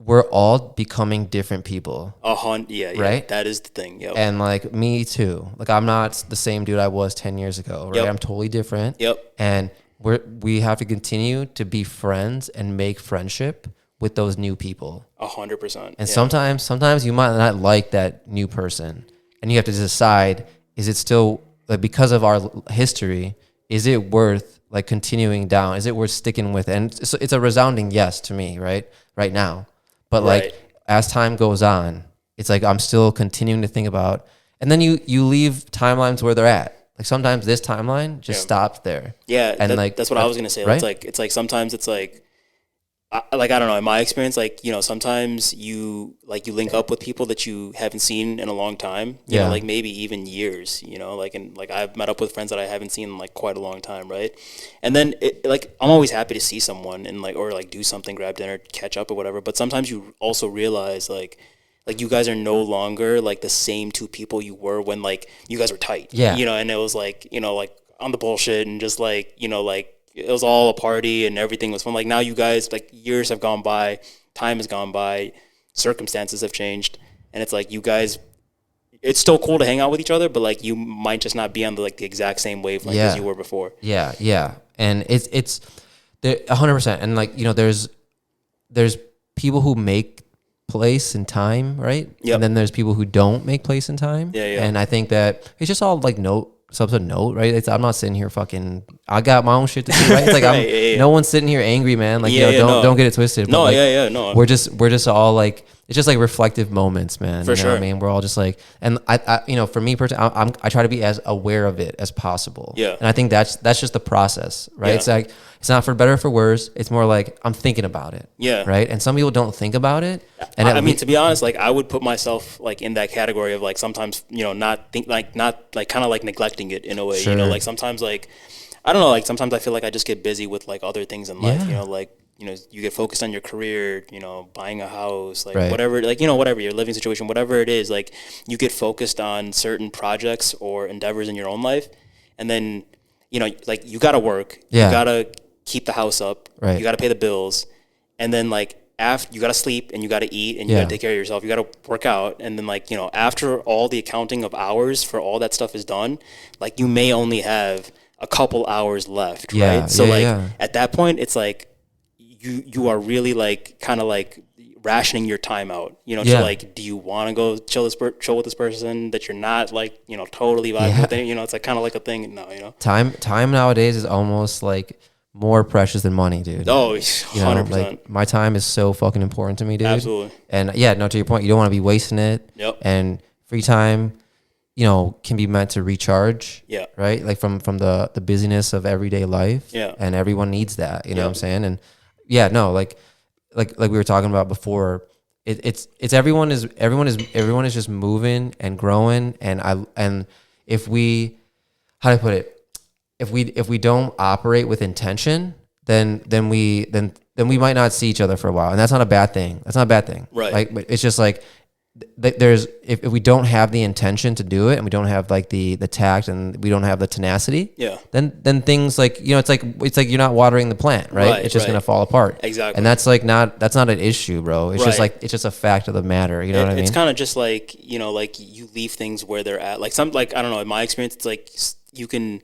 we're all becoming different people. Right? That is the thing. Yep. And like me too. Like I'm not the same dude I was 10 years ago, right? Yep. I'm totally different. Yep. And we have to continue to be friends and make friendship with those new people. 100%. And sometimes you might not like that new person, and you have to decide, is it still like, because of our history, is it worth like continuing down? Is it worth sticking with? And it's a resounding yes to me, right now. But like as time goes on, it's like I'm still continuing to think about, and then you leave timelines where they're at. Like sometimes this timeline just stops there. Yeah, and that's what I was gonna say. Right? It's like sometimes it's like. I don't know, in my experience, like, sometimes you link up with people that you haven't seen in a long time, you know, like maybe even years, like, and like I've met up with friends that I haven't seen in like quite a long time. Right. And then like, I'm always happy to see someone and like, or like do something, grab dinner, catch up or whatever. But sometimes you also realize like you guys are no longer like the same two people you were when like you guys were tight, and it was like, like on the bullshit and just like, like, it was all a party and everything was fun. Like now you guys, like years have gone by, time has gone by, circumstances have changed, and it's like you guys, it's still cool to hang out with each other, but like you might just not be on the like the exact same wavelength as you were before. Yeah. And it's 100%. And like, there's people who make place and time, right? Yep. And then there's people who don't make place and time. Yeah. And I think that it's just all like subset note, right? I'm not sitting here fucking. I got my own shit to do, right? It's like no one's sitting here angry, man. Like don't get it twisted. No, but no. We're just all like, it's just like reflective moments, man. For sure. What I mean, we're all just like, and I for me personally, I try to be as aware of it as possible. Yeah. And I think that's just the process, right? Yeah. It's like it's not for better or for worse. It's more like I'm thinking about it. Yeah. Right. And some people don't think about it. And I mean, to be honest, like I would put myself like in that category of like sometimes not kind of like neglecting it in a way. Sure. Like sometimes like I don't know, like sometimes I feel like I just get busy with like other things in life. Like you get focused on your career, buying a house, like whatever, like whatever your living situation, whatever it is, like you get focused on certain projects or endeavors in your own life, and then like you gotta work, you gotta keep the house up, you gotta pay the bills, and then like after you gotta sleep and you gotta eat and you gotta take care of yourself, you gotta work out, and then like after all the accounting of hours for all that stuff is done, like you may only have a couple hours left, right? So at that point, it's like you are really like kind of like rationing your time out, to like, do you want to go chill with this person that you're not like totally vibing with? It's like kind of like a thing now. Time nowadays is almost like more precious than money, dude. Oh, 100%. Like my time is so fucking important to me, dude. Absolutely. And to your point, you don't want to be wasting it. Yep. And free time, can be meant to recharge. Yeah. Right. Like from the busyness of everyday life. Yeah. And everyone needs that. You know what I'm saying? And like we were talking about before, it's everyone is just moving and growing, and if we, how do I put it, if we don't operate with intention, then we might not see each other for a while, and that's not a bad thing. That's not a bad thing, right? Like, but it's just like there's if we don't have the intention to do it, and we don't have like the tact, and we don't have the tenacity, then things like, you know, it's like you're not watering the plant, right? It's just gonna fall apart. Exactly. And that's not an issue, bro. It's just like, it's just a fact of the matter. You know what I mean? It's kind of just like, you know, like you leave things where they're at. Like like, I don't know, in my experience, it's like you can,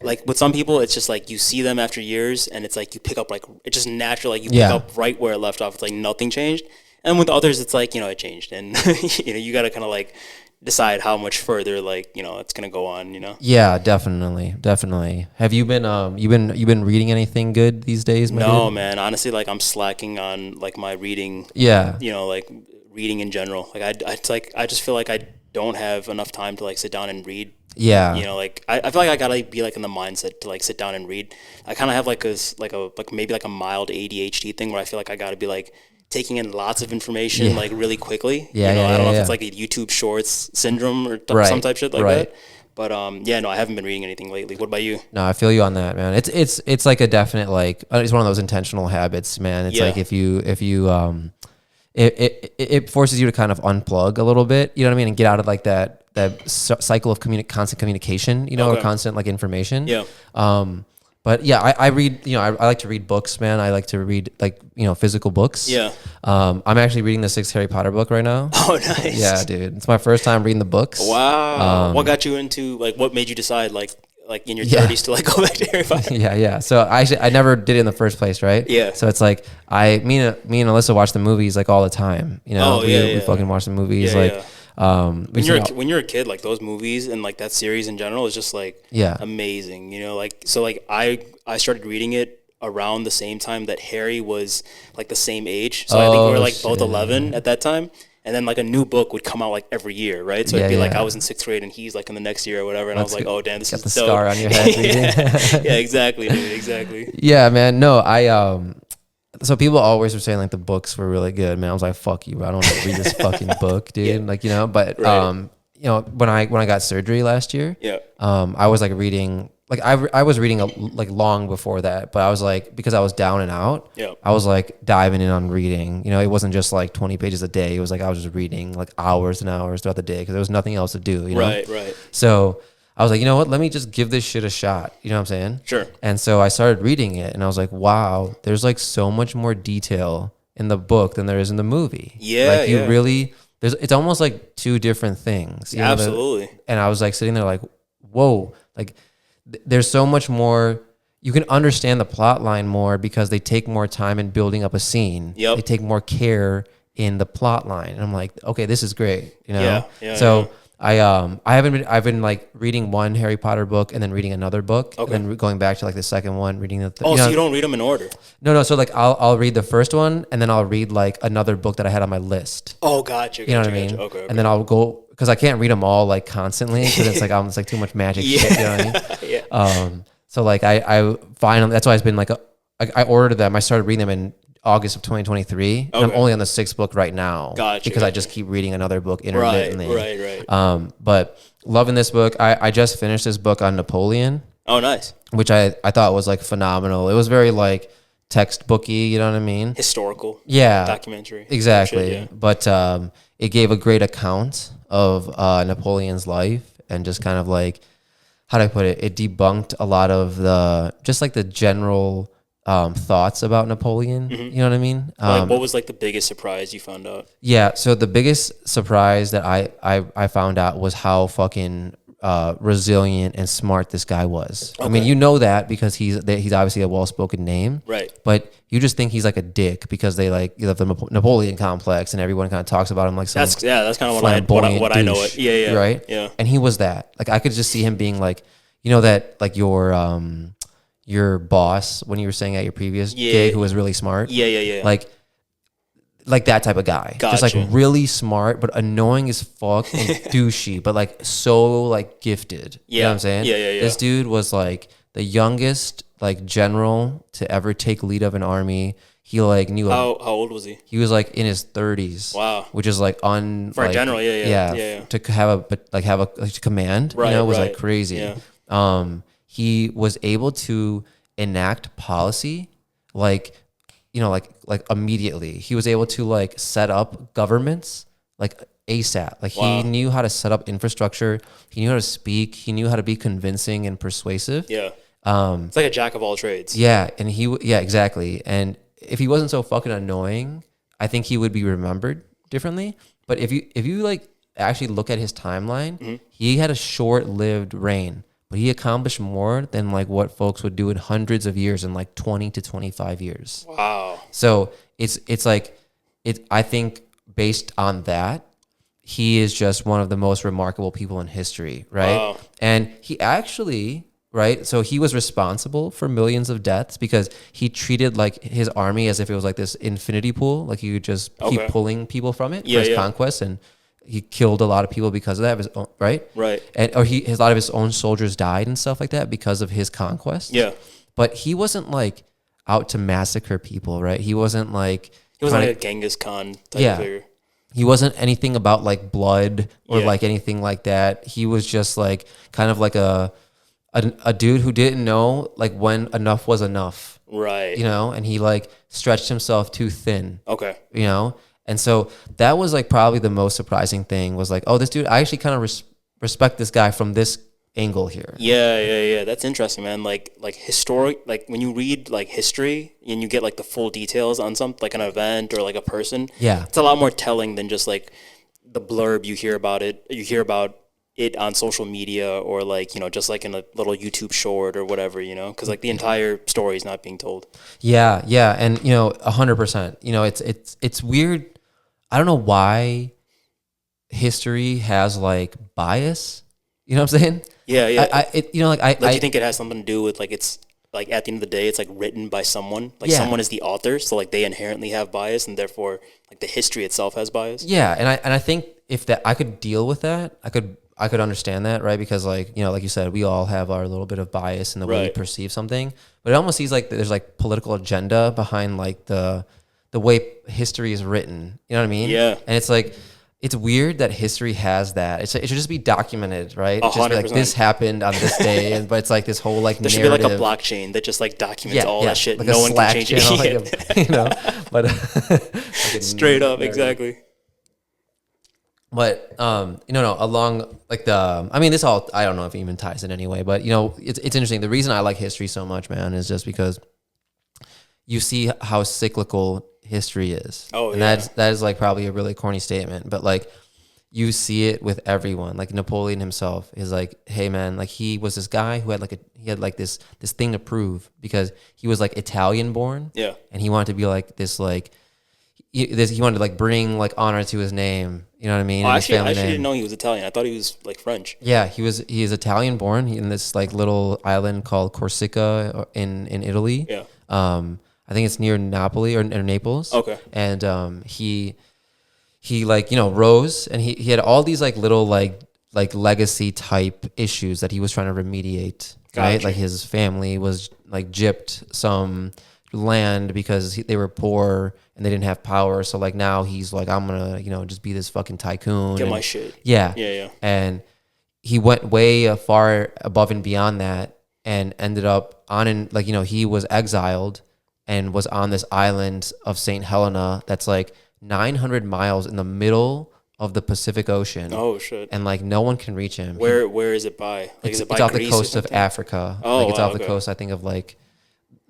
like with some people, it's just like you see them after years, and it's like you pick up, like it's just natural, like you pick up right where it left off. It's like nothing changed. And with others, it's like, you know, it changed, and you know, you got to kind of like decide how much further, like, you know, it's gonna go on. You know? Yeah, definitely. Have you been you've been reading anything good these days? No, man. Honestly, like I'm slacking on like my reading. Yeah. You know, like reading in general. Like I just feel like I don't have enough time to like sit down and read. Yeah. You know, like I feel like I gotta be like in the mindset to like sit down and read. I kind of have like maybe like a mild ADHD thing where I feel like I gotta be like taking in lots of information like really quickly. Yeah. You know, I don't know if yeah. it's like a YouTube Shorts syndrome or some type shit like that. But yeah, no, I haven't been reading anything lately. What about you? No, I feel you on that, man. It's like a definite, like, it's one of those intentional habits, man. It's like if you it forces you to kind of unplug a little bit, you know what I mean, and get out of like that cycle of constant communication, you know, or constant like information. Yeah. But yeah, I read, you know, I like to read books, man. I like to read, like, you know, physical books. Yeah. I'm actually reading the 6th Harry Potter book right now. Oh, nice. Yeah, dude. It's my first time reading the books. Wow. What got you into, like, what made you decide, like in your 30s to like go back to Harry Potter? Yeah. So I never did it in the first place, right? Yeah. So it's like me and Alyssa watch the movies like all the time. You know, we fucking watch the movies when you're a kid, like those movies and like that series in general is just like amazing, you know, like, so like I started reading it around the same time that Harry was like the same age, so I think we were like both 11 at that time, and then like a new book would come out like every year, right? So it'd be like I was in 6th grade and he's like in the next year or whatever, and I was like, oh damn, this is the dope. scar on your head. Yeah, exactly, dude, exactly. Yeah, man. No, so people always were saying like the books were really good, man. I was like, fuck you, I don't want to read this fucking book, dude. Like, you know, but you know, when I got surgery last year, I was like reading, like I was reading like long before that, but I was like, because I was down and out, I was like diving in on reading. You know, it wasn't just like 20 pages a day. It was like I was just reading like hours and hours throughout the day because there was nothing else to do. You know, right. So I was like, you know what? Let me just give this shit a shot. You know what I'm saying? Sure. And so I started reading it, and I was like, wow, there's like so much more detail in the book than there is in the movie. Yeah. Like you really, it's almost like two different things. You know, absolutely. And I was like sitting there like, whoa, like there's so much more. You can understand the plot line more because they take more time in building up a scene. Yep. They take more care in the plot line. And I'm like, okay, this is great. You know? So I've been like reading one Harry Potter book and then reading another book, and then going back to like the second one, reading the. So you don't read them in order? No. So like I'll read the first one, and then I'll read like another book that I had on my list. Oh, gotcha. You know what I mean? Okay. And then I'll go, because I can't read them all like constantly, because it's like too much magic shit. You know what I mean? So like I finally, that's why it's been like I ordered them. I started reading them in August of 2023. And I'm only on the 6th book right now. Because I just keep reading another book intermittently. Right. But loving this book. I just finished this book on Napoleon. Oh, nice. Which I thought was like phenomenal. It was very like textbooky, you know what I mean? Historical. Yeah. Documentary. Exactly. Shit, yeah. But it gave a great account of Napoleon's life, and just kind of like, how do I put it? It debunked a lot of the general thoughts about Napoleon. You know what I mean? Like, what was like the biggest surprise you found out? Yeah, so the biggest surprise that I found out was how fucking resilient and smart this guy was. Okay. I mean, you know that because he's obviously a well-spoken name, right? But you just think he's like a dick because they like, you have the Napoleon complex, and everyone kind of talks about him like some that's kind of what I know it. Yeah, right. Yeah, and he was that. Like I could just see him being like, you know, that like your boss when you were saying at your previous gig who was really smart. Yeah. Like that type of guy. Gotcha. Just like really smart, but annoying as fuck and douchey, but like so like gifted. Yeah. You know what I'm saying? Yeah. This dude was like the youngest like general to ever take lead of an army. He like knew how old was he? He was like in his 30s. Wow. Which is like for a general, yeah. To have a like, command, right, was right. like crazy. Yeah. He was able to enact policy like like immediately. He was able to like set up governments like ASAP. Like he knew how to set up infrastructure. He knew how to speak. He knew how to be convincing and persuasive. Yeah. It's like a jack of all trades. Yeah, and exactly. And if he wasn't so fucking annoying, I think he would be remembered differently. But if you like actually look at his timeline, he had a short-lived reign, but he accomplished more than like what folks would do in hundreds of years in like 20 to 25 years. Wow. So it's like I think based on that, he is just one of the most remarkable people in history, right? Wow. And he actually, right? So he was responsible for millions of deaths because he treated like his army as if it was like this infinity pool, like he could just keep pulling people from it for his conquest, and he killed a lot of people because of that. His own, right? And or a lot of his own soldiers died and stuff like that because of his conquest. Yeah, but he wasn't like out to massacre people, right? He wasn't like like a Genghis Khan type of figure. He wasn't anything about like blood or like anything like that. He was just like kind of like a dude who didn't know like when enough was enough. Right. And he like stretched himself too thin. Okay. And so that was like probably the most surprising thing was like, oh, this dude, I actually kind of respect this guy from this angle here. Yeah. That's interesting, man. Like historic, like when you read like history and you get like the full details on something like an event or like a person. Yeah. It's a lot more telling than just like the blurb you hear about it. You hear about it on social media or like, just like in a little YouTube short or whatever, because like the entire story is not being told. Yeah. And 100%, it's weird. I don't know why history has like bias. You know what I'm saying? Yeah. Do you think it has something to do with like it's like at the end of the day it's like written by someone, like someone is the author, so like they inherently have bias and therefore like the history itself has bias. Yeah, and I think if that I could deal with that, I could understand that, right? Because like like you said, we all have our little bit of bias in the way we perceive something, but it almost seems like there's like political agenda behind like the way history is written. You know what I mean? Yeah. And it's like, it's weird that history has that. It should just be documented, right? It should be like, this happened on this day, but it's like this whole like there should narrative. be like a blockchain that just like documents all that shit. Like no one can change channel, it. But straight up, exactly. But along like this all, I don't know if it even ties in anyway, but it's interesting. The reason I like history so much, man, is just because you see how cyclical history is. And that is like probably a really corny statement, but like you see it with everyone. Like Napoleon himself is like, hey man, like he was this guy who had like this thing to prove because he was like Italian born. Yeah. And he wanted to be like this, like he wanted to like bring like honor to his name. You know what I mean? I actually didn't know he was Italian. I thought he was like French. Yeah, he is Italian born in this like little island called Corsica in Italy. Yeah. I think it's near Napoli or Naples. Okay. And he like rose, and he had all these like little like legacy type issues that he was trying to remediate. Gotcha. Right, like his family was like gypped some land because they were poor and they didn't have power. So like now he's like, I'm gonna just be this fucking tycoon. Get my shit. Yeah. And he went way far above and beyond that, and ended up he was exiled and was on this island of St. Helena that's like 900 miles in the middle of the Pacific Ocean. Oh shit! And like no one can reach him. Where is it by? Like, is it by it's off Greece the coast of Africa. Oh, like it's off the coast, I think, of like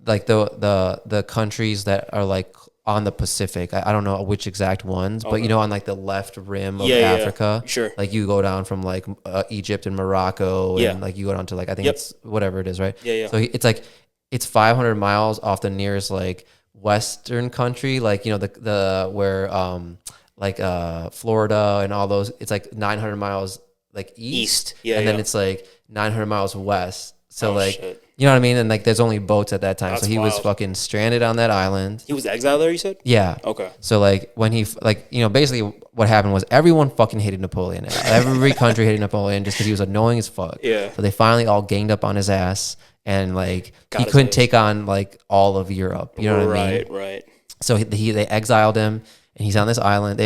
the countries that are like on the Pacific. I don't know which exact ones, but on like the left rim of Africa. Yeah. Sure. Like you go down from like Egypt and Morocco, and like you go down to like I think it's whatever it is, right? Yeah. So it's like it's 500 miles off the nearest like Western country, like the where Florida and all those. It's like 900 miles like east. And then it's like 900 miles west. So shit. You know what I mean? And like there's only boats at that time. That's so he wild. was fucking stranded on that island. He was exiled there, you said? Yeah. Okay. So like when he basically what happened was everyone fucking hated Napoleon. Every country hated Napoleon just because he was annoying as fuck. Yeah. So they finally all ganged up on his ass, and like he couldn't take on like all of Europe. You know what I mean? Right. So they exiled him, and he's on this island.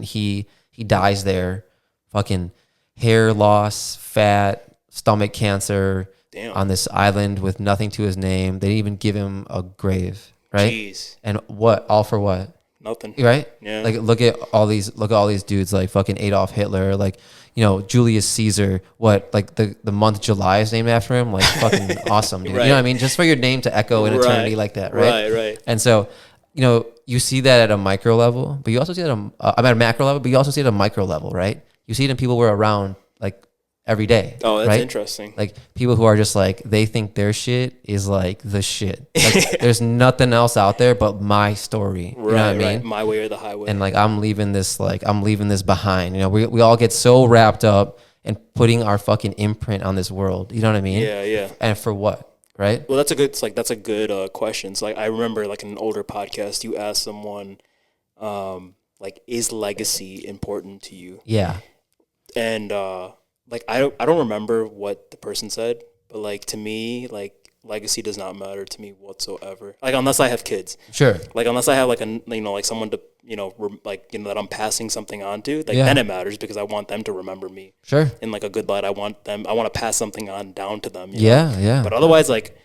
He dies there, fucking hair loss, fat, stomach cancer, on this island with nothing to his name. They didn't even give him a grave, right? Jeez. And what? All for what? Nothing. Right? Yeah. Like look at all these dudes, like fucking Adolf Hitler, like, you know, Julius Caesar. What, like the month July is named after him? Like fucking awesome, dude. Right. You know what I mean? Just for your name to echo in eternity like that, right? Right. And so, you know, you see that at a micro level, but you also see it at a macro level, but you also see it at a micro level, right? You see it in people we're around like every day. Oh, that's right? interesting. Like people who are just like, they think their shit is like the shit. Like there's nothing else out there but my story. You know what I mean? My way or the highway. And like I'm leaving this behind. You know, we all get so wrapped up in putting our fucking imprint on this world. You know what I mean? Yeah. And for what? Right? Well, that's a good question. So like I remember like in an older podcast, you asked someone, like, is legacy important to you? Yeah. And like I don't remember what the person said, but like to me, like legacy does not matter to me whatsoever. Like unless I have kids. Sure. Like unless I have like like someone to that I'm passing something on to, like then it matters because I want them to remember me. Sure. In like a good light. I want to pass something on down to them. Yeah. know? Yeah. But otherwise, like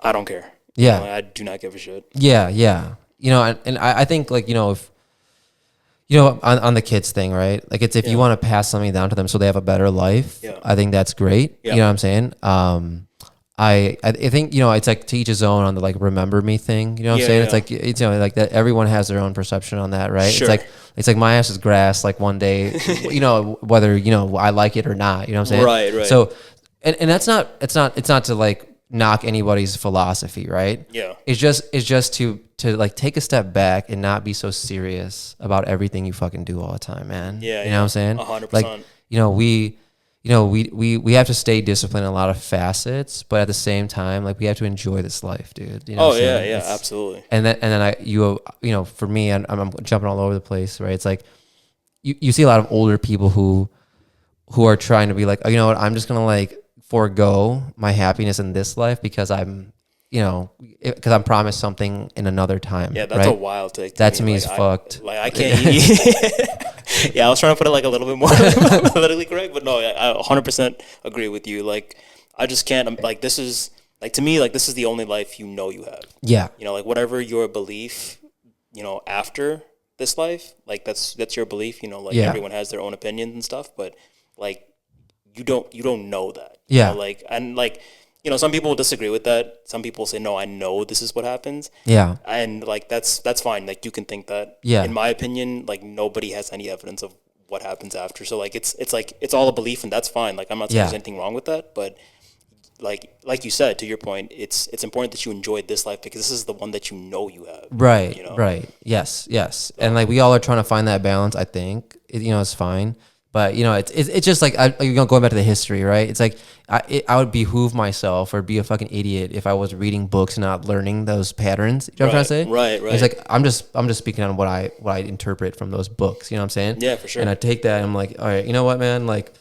I don't care. Yeah. Like, I do not give a shit. Yeah. You know, and I think like, you know, if, you know, on the kids thing, right? Like it's if you want to pass something down to them so they have a better life, I think that's great. You know what I'm saying? I think, you know, it's like to each his own on the like remember me thing. You know what I'm saying? It's like, it's, you know, like that everyone has their own perception on that, right? Sure. It's like my ass is grass, like one day, you know, whether, you know, I like it or not, you know what I'm saying? Right. So and that's not, it's not to like knock anybody's philosophy, right? Yeah. It's just to like take a step back and not be so serious about everything you fucking do all the time, man. Yeah. You know what I'm saying? 100%. Like, you know, we have to stay disciplined in a lot of facets, but at the same time, like we have to enjoy this life, dude. You know what I'm saying? Yeah, absolutely. And then you know, for me, I'm jumping all over the place, right? It's like you see a lot of older people who are trying to be like, oh, you know what, I'm just gonna like forego my happiness in this life because I'm, you know, because I'm promised something in another time. Yeah, that's right? a wild take. That to me is fucked. I can't. Yeah, I was trying to put it like a little bit more politically correct, but no, I 100% agree with you. Like, I just can't. Like, this is like to me, like this is the only life you know you have. Yeah. You know, like whatever your belief, you know, after this life, like that's your belief. You know, like everyone has their own opinions and stuff, but like you don't know that. Yeah. You know, like and like. You know, some people will disagree with that. Some people say, "No, I know this is what happens." Yeah, and like that's fine. Like you can think that. Yeah. In my opinion, like nobody has any evidence of what happens after. So like it's like it's all a belief, and that's fine. Like I'm not saying there's anything wrong with that, but like you said, to your point, it's important that you enjoy this life because this is the one that you know you have. Right. You know? Right. Yes. And like we all are trying to find that balance. I think you know it's fine. But you know, it's just like going back to the history, right? It's like I would behoove myself or be a fucking idiot if I was reading books and not learning those patterns. You know what I'm trying to say? Right. It's like I'm just speaking on what I interpret from those books. You know what I'm saying? Yeah, for sure. And I take that and I'm like, all right, you know what, man? Like,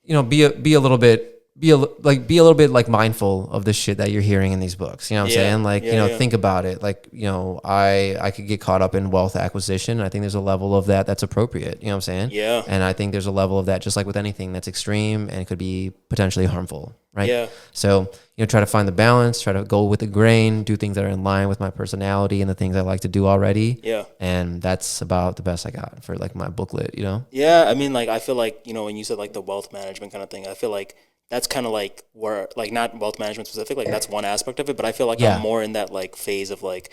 you know, be a little bit like mindful of the shit that you're hearing in these books. You know what I'm saying? Like, you know, think about it. Like, you know, I could get caught up in wealth acquisition. I think there's a level of that's appropriate. You know what I'm saying? Yeah. And I think there's a level of that just like with anything that's extreme and could be potentially harmful. Right. Yeah. So, you know, try to find the balance, try to go with the grain, do things that are in line with my personality and the things I like to do already. Yeah. And that's about the best I got for like my booklet, you know? Yeah. I mean, like, I feel like, you know, when you said like the wealth management kind of thing, I feel like that's kind of like where, like, not wealth management specific, like that's one aspect of it, but I feel like I'm more in that like phase of like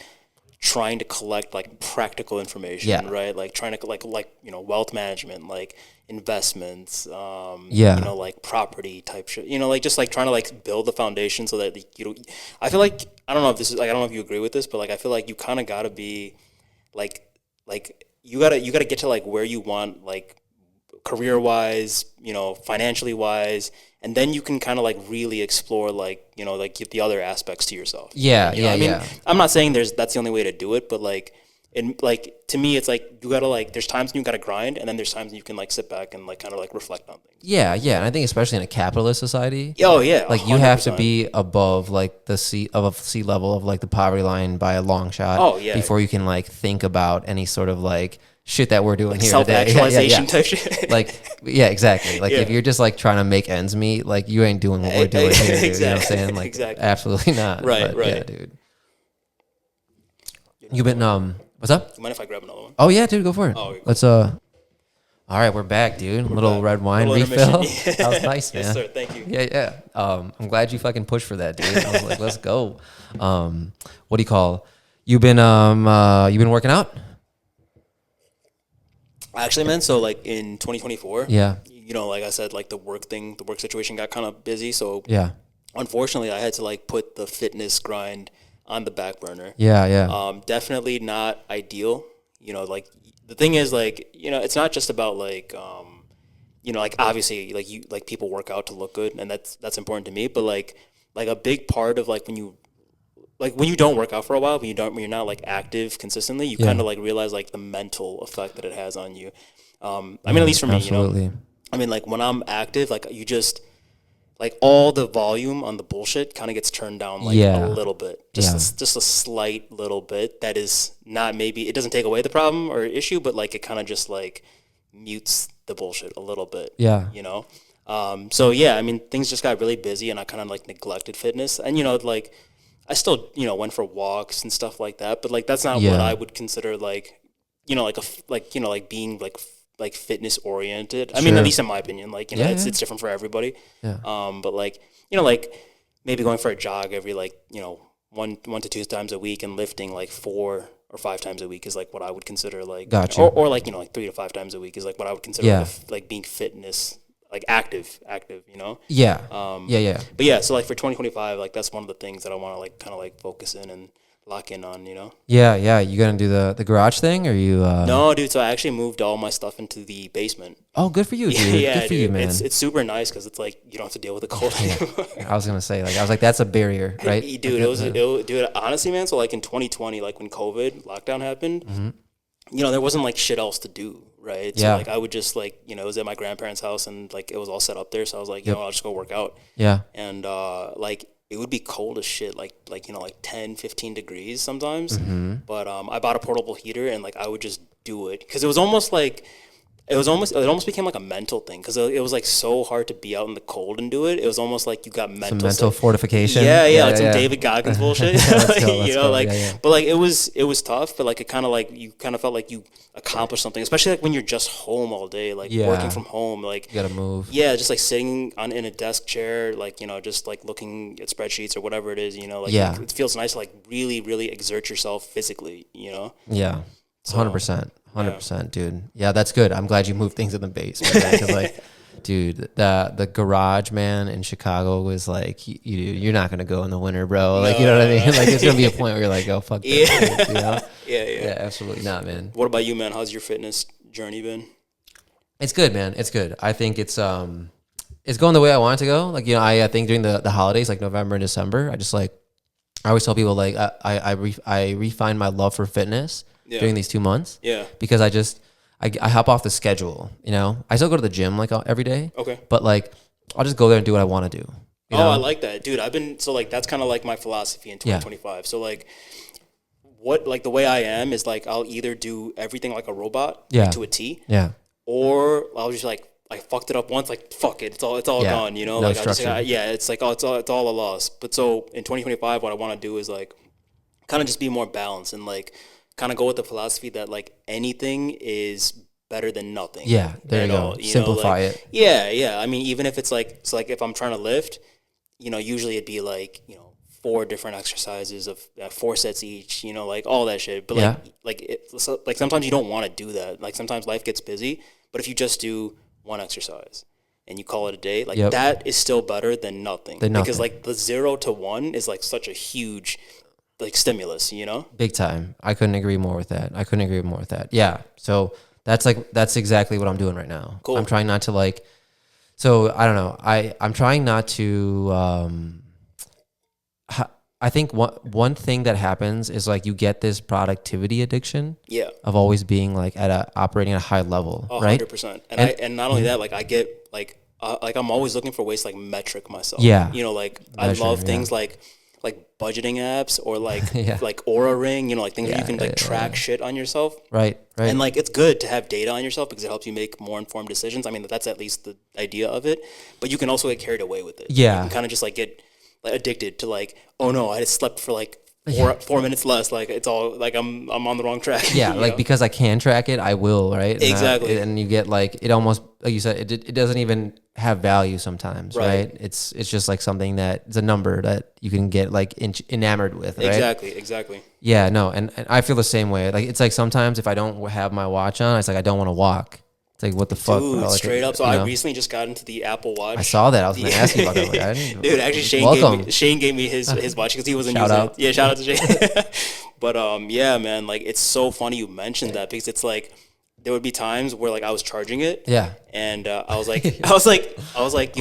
trying to collect like practical information, right? Like trying to like, you know, wealth management, like investments, you know, like property type shit, you know, like just like trying to like build the foundation so that, you know, I feel like, I don't know if this is like, I don't know if you agree with this, but like, I feel like you kind of gotta be like you gotta get to like where you want, like career wise, you know, financially wise, and then you can kind of like really explore like, you know, like the other aspects to yourself. Yeah. You know I mean, I'm not saying that's the only way to do it, but like And like to me, it's like you gotta like there's times when you gotta grind, and then there's times when you can like sit back and like kind of like reflect on things. Yeah, yeah, and I think especially in a capitalist society, Oh yeah, like you have to 100%. be above like the sea level of like the poverty line by a long shot. Oh, yeah. Before you can like think about any sort of like shit that we're doing Like here self-actualization today. type shit. Like yeah, exactly. Like if Yeah. you're just like trying to make ends meet, like you ain't doing what we're doing here, dude. You know what I'm Exactly, saying? Like exactly. absolutely not. Right, But, right. yeah, dude. You've been what's up? You mind if I grab another one? Oh yeah, dude, go for it. Oh, okay, cool. Let's all right, we're back, dude. Little back. red wine Little refill. intermission. That was nice, man. Yes, sir. Thank you. Yeah, yeah. I'm glad you fucking pushed for that, dude. I was like, let's go. What do you call? You been working out? Actually, man, so like in 2024, Yeah. you know, like I said, like the work situation got kind of busy. So Yeah. unfortunately, I had to like put the fitness grind on the back burner. Yeah, yeah. Definitely not ideal. You know, like the thing is like, you know, it's not just about like, you know, like obviously like you, like people work out to look good and that's important to me. But like a big part of like when you don't work out for a while, when you're not like active consistently, you kind of like realize like the mental effect that it has on you. I mean, at least for me, absolutely. you know, I mean, like when I'm active, like you just like all the volume on the bullshit kind of gets turned down like a little bit, just a slight little bit. That is not, maybe it doesn't take away the problem or issue, but like it kind of just like mutes the bullshit a little bit. Yeah. You know? So yeah, I mean, things just got really busy and I kind of like neglected fitness, and you know, like I still, you know, went for walks and stuff like that, but like that's not what I would consider like, you know, like you know, like being like fitness oriented. I mean, at least in my opinion, like, you know, it's different for everybody. Yeah. But like, you know, like maybe going for a jog every like, you know, one to two times a week and lifting like 4 or 5 times a week is like what I would consider like, Gotcha. or like, you know, like 3 to 5 times a week is like what I would consider like being fitness, like active, you know? Yeah. But yeah, so like for 2025, like that's one of the things that I want to like kind of like focus in and lock in on, you know? Yeah. You gonna do the garage thing, or you? No, dude. So I actually moved all my stuff into the basement. Oh, good for you, dude. Yeah, good for you, man. It's super nice because it's like you don't have to deal with the cold anymore. I was gonna say, like, I was like, that's a barrier, right? Dude, dude, honestly, man. So like in 2020, like when COVID lockdown happened, you know, there wasn't like shit else to do, right? So like I would just like, you know, it was at my grandparents' house and like it was all set up there, so I was like, you know, I'll just go work out. Yeah. And like it would be cold as shit, like you know, like 10, 15 degrees sometimes. But I bought a portable heater and like I would just do it because it was almost like it almost became like a mental thing because it was like so hard to be out in the cold and do it. It was almost like you got mental fortification. Yeah, like some David Goggins bullshit. You know, like but like it was tough, but like it kind of like you kind of felt like you accomplished something, especially like when you're just home all day, like working from home, like you gotta move. Yeah, just like sitting in a desk chair, like, you know, just like looking at spreadsheets or whatever it is, you know, like it feels nice to like really, really exert yourself physically, you know? Yeah, 100%. 100%, dude. Yeah, that's good. I'm glad you moved things in the basement. Because, like, dude, the garage, man, in Chicago was like, you're not gonna go in the winter, bro. Like, you know what I mean? Like, it's gonna be a point where you're like, oh, fuck this. Shit, you know? Yeah, absolutely not, man. What about you, man? How's your fitness journey been? It's good, man. It's good. I think it's going the way I want it to go. Like, you know, I think during the holidays, like November and December, I always tell people like I refine my love for fitness during these 2 months. Yeah. Because I hop off the schedule, you know. I still go to the gym like every day. Okay. But like I'll just go there and do what I want to do. You know? I like that. Dude, that's kind of like my philosophy in 2025. Yeah. So like the way I am is like I'll either do everything like a robot to a T. Yeah. Or I'll just like I fucked it up once, like fuck it, it's all gone, you know. No like structure. It's like it's all a loss. But so in 2025, what I want to do is like kind of just be more balanced and like kind of go with the philosophy that like anything is better than nothing. Yeah, there you go. Simplify it. Yeah. I mean, even if it's like if I'm trying to lift, you know, usually it'd be like, you know, 4 different exercises of 4 sets each, you know, like all that shit. But like sometimes you don't want to do that. Like sometimes life gets busy, but if you just do one exercise and you call it a day, like that is still better than nothing. Because like the 0 to 1 is like such a huge like stimulus, you know? Big time. I couldn't agree more with that. Yeah. So that's exactly what I'm doing right now. Cool. I'm trying not to like, so I don't know. I'm trying not to, I think one thing that happens is like you get this productivity addiction. Yeah. Of always being like operating at a high level, right? 100%. And not only that, like I get like I'm always looking for ways to like metric myself. Yeah. You know, like Measure, I love things like budgeting apps or like Yeah. like Aura Ring, you know, like things that you can like yeah, track shit on yourself. Right. And like it's good to have data on yourself because it helps you make more informed decisions. I mean, that's at least the idea of it. But you can also get carried away with it. Yeah. You can kind of just like get like addicted to like, oh no, I just slept for like 4 minutes less. Like it's all like I'm on the wrong track. Yeah, like know? because I can track it, I will, right? And Exactly. and you get like it almost like you said, it doesn't even have value sometimes, right? It's just like something that it's a number that you can get like enamored with, right? Exactly. Yeah, no, and I feel the same way. Like it's like sometimes if I don't have my watch on, it's like I don't want to walk. It's like what the fuck, Dude, bro? Like, straight up. So I recently just got into the Apple Watch. I saw that. I was gonna ask you about that. Like, I didn't, Dude, actually Shane gave me his watch because he wasn't Shout using out. it. Yeah, shout out to Shane. But yeah, man, like it's so funny you mentioned that because it's like there would be times where like I was charging it. Yeah. And I was like, you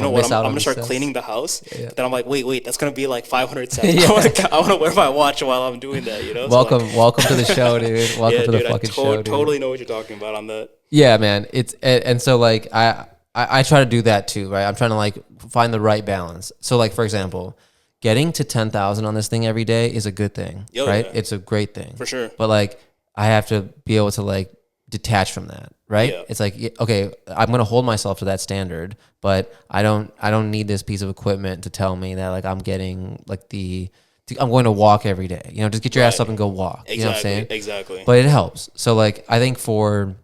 know what? I'm gonna start cleaning the house. Yeah. But then I'm like, wait, that's gonna be like 500 cents. Yeah. I want to wear my watch while I'm doing that. You know. Welcome to the show, dude. Welcome to the fucking show, dude. Totally know what you're talking about on that. Yeah, man. It's and so like I try to do that too, right? I'm trying to like find the right balance. So like for example, getting to 10,000 on this thing every day is a good thing, right? Yeah. It's a great thing for sure. But like I have to be able to like detach from that, right? Yeah. It's like okay, I'm gonna hold myself to that standard, but I don't need this piece of equipment to tell me that like I'm getting like I'm going to walk every day. You know, just get your ass up and go walk. Exactly. You know what I'm saying? Exactly. But it helps. So like I think for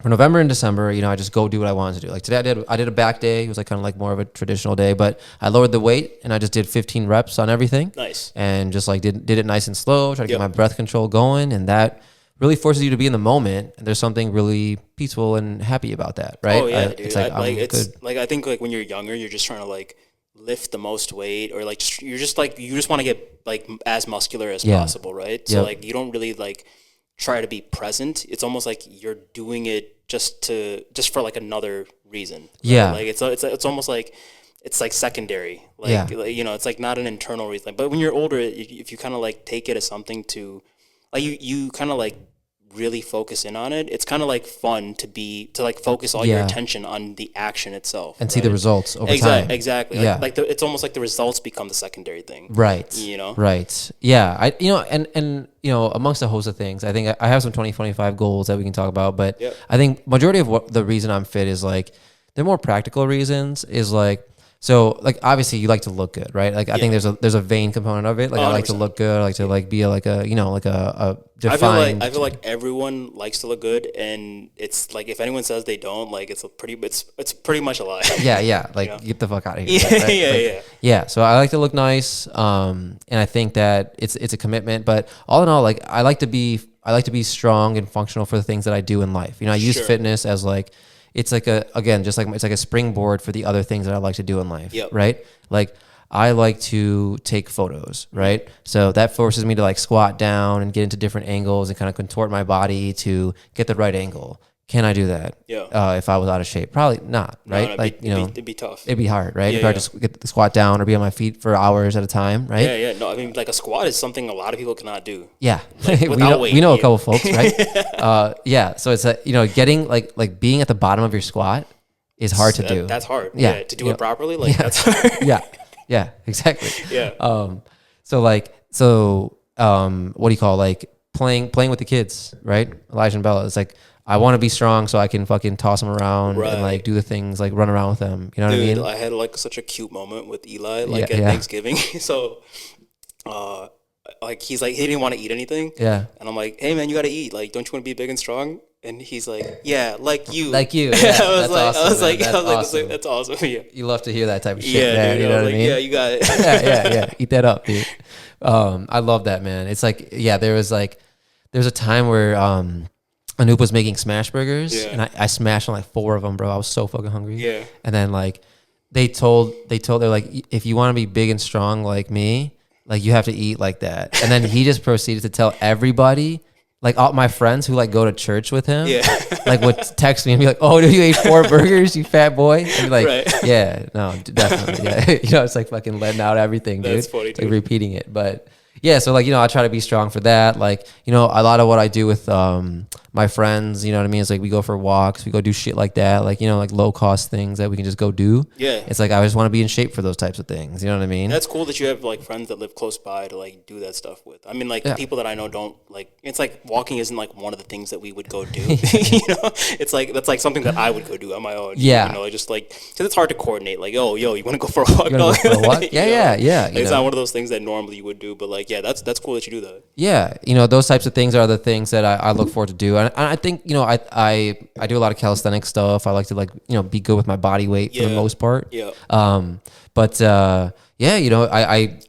November and December, you know, I just go do what I wanted to do. Like today I did a back day. It was like kind of like more of a traditional day, but I lowered the weight and I just did 15 reps on everything. Nice. And just like did it nice and slow, try to get my breath control going, and that really forces you to be in the moment. And there's something really peaceful and happy about that, right? Oh yeah, dude. It's like I think like when you're younger, you're just trying to like lift the most weight or like you just want to get like as muscular as possible, right? So like you don't really like try to be present. It's almost like you're doing it just for like another reason. Right? Yeah. Like it's almost like it's like secondary. Like, you know, it's like not an internal reason. But when you're older, if you kind of like take it as something to like you kind of like really focus in on it, it's kind of like fun to like focus all your attention on the action itself and see the results over time. Exactly. Like it's almost like the results become the secondary thing. Right. You know? Right. Yeah. And you know, amongst a host of things, I think I have some 2025 goals that we can talk about, but I think majority of the reason I'm fit is like, they're more practical reasons is like, so like obviously you like to look good, right? Like I think there's a vain component of it. Like 100%. I like to look good. I like to like be a defined. I feel like everyone likes to look good, and it's like if anyone says they don't, like it's pretty much a lie. Yeah. Like you know? Get the fuck out of here. Right? Yeah. So I like to look nice, and I think that it's a commitment. But all in all, like I like to be strong and functional for the things that I do in life. You know, I use fitness as like. It's like it's like a springboard for the other things that I like to do in life, right? Like I like to take photos, right? So that forces me to like squat down and get into different angles and kind of contort my body to get the right angle. Can I do that? Yeah. If I was out of shape, probably not, right? No, like it'd be tough. It'd be hard, right? If I just get the squat down or be on my feet for hours at a time, right? Yeah. No, I mean like a squat is something a lot of people cannot do. Yeah. Like, we know a couple folks, right? So it's getting like being at the bottom of your squat is hard to do. That's hard. Yeah. To do it properly, like that's hard. Yeah. Exactly. Yeah. What do you call like playing with the kids, right? Elijah and Bella. It's like I want to be strong so I can fucking toss them around and like do the things like run around with them. You know what I mean? I had like such a cute moment with Eli at Thanksgiving. So, like he's like he didn't want to eat anything. Yeah. And I'm like, hey man, you got to eat. Like, don't you want to be big and strong? And he's like, yeah, like you. Like you. Yeah, I was like, that's awesome. Yeah. You love to hear that type of shit, man. Dude, you know what I mean? Yeah, you got it. yeah. Eat that up, dude. I love that, man. It's like, there's a time where Anoop was making smash burgers, and I smashed on like 4 of them, bro. I was so fucking hungry. Yeah. And then like they're like, if you want to be big and strong like me, like you have to eat like that. And then he just proceeded to tell everybody like all my friends who like go to church with him, Yeah. like would text me and be like, "Oh, dude, you ate 4 burgers, you fat boy." And be like, Right. "Yeah, no, definitely, yeah." You know, it's like fucking letting out everything, dude. That's funny, It's like dude. repeating it, but yeah. So like, you know, I try to be strong for that. Like, you know, a lot of what I do with my friends, you know what I mean? It's like we go for walks, we go do shit like that, like, you know, like low cost things that we can just go do. Yeah. It's like I just want to be in shape for those types of things. You know what I mean? That's cool that you have like friends that live close by to like do that stuff with. I mean, like Yeah. people that I know don't like. It's like walking isn't like one of the things that we would go do. You know, it's like that's like something that I would go do on my own. Yeah. You know, just like because it's hard to coordinate. Like, oh, yo, you want to go for a walk? You wanna go for a walk? You Yeah, know? yeah, yeah. Like, you it's know? not one of those things that normally you would do, but like, yeah, that's cool that you do that. Yeah, you know, those types of things are the things that I look forward to do. And I think, you know, I do a lot of calisthenic stuff. I like to like, you know, be good with my body weight for the Yeah. most part. Yeah. But yeah, you know, I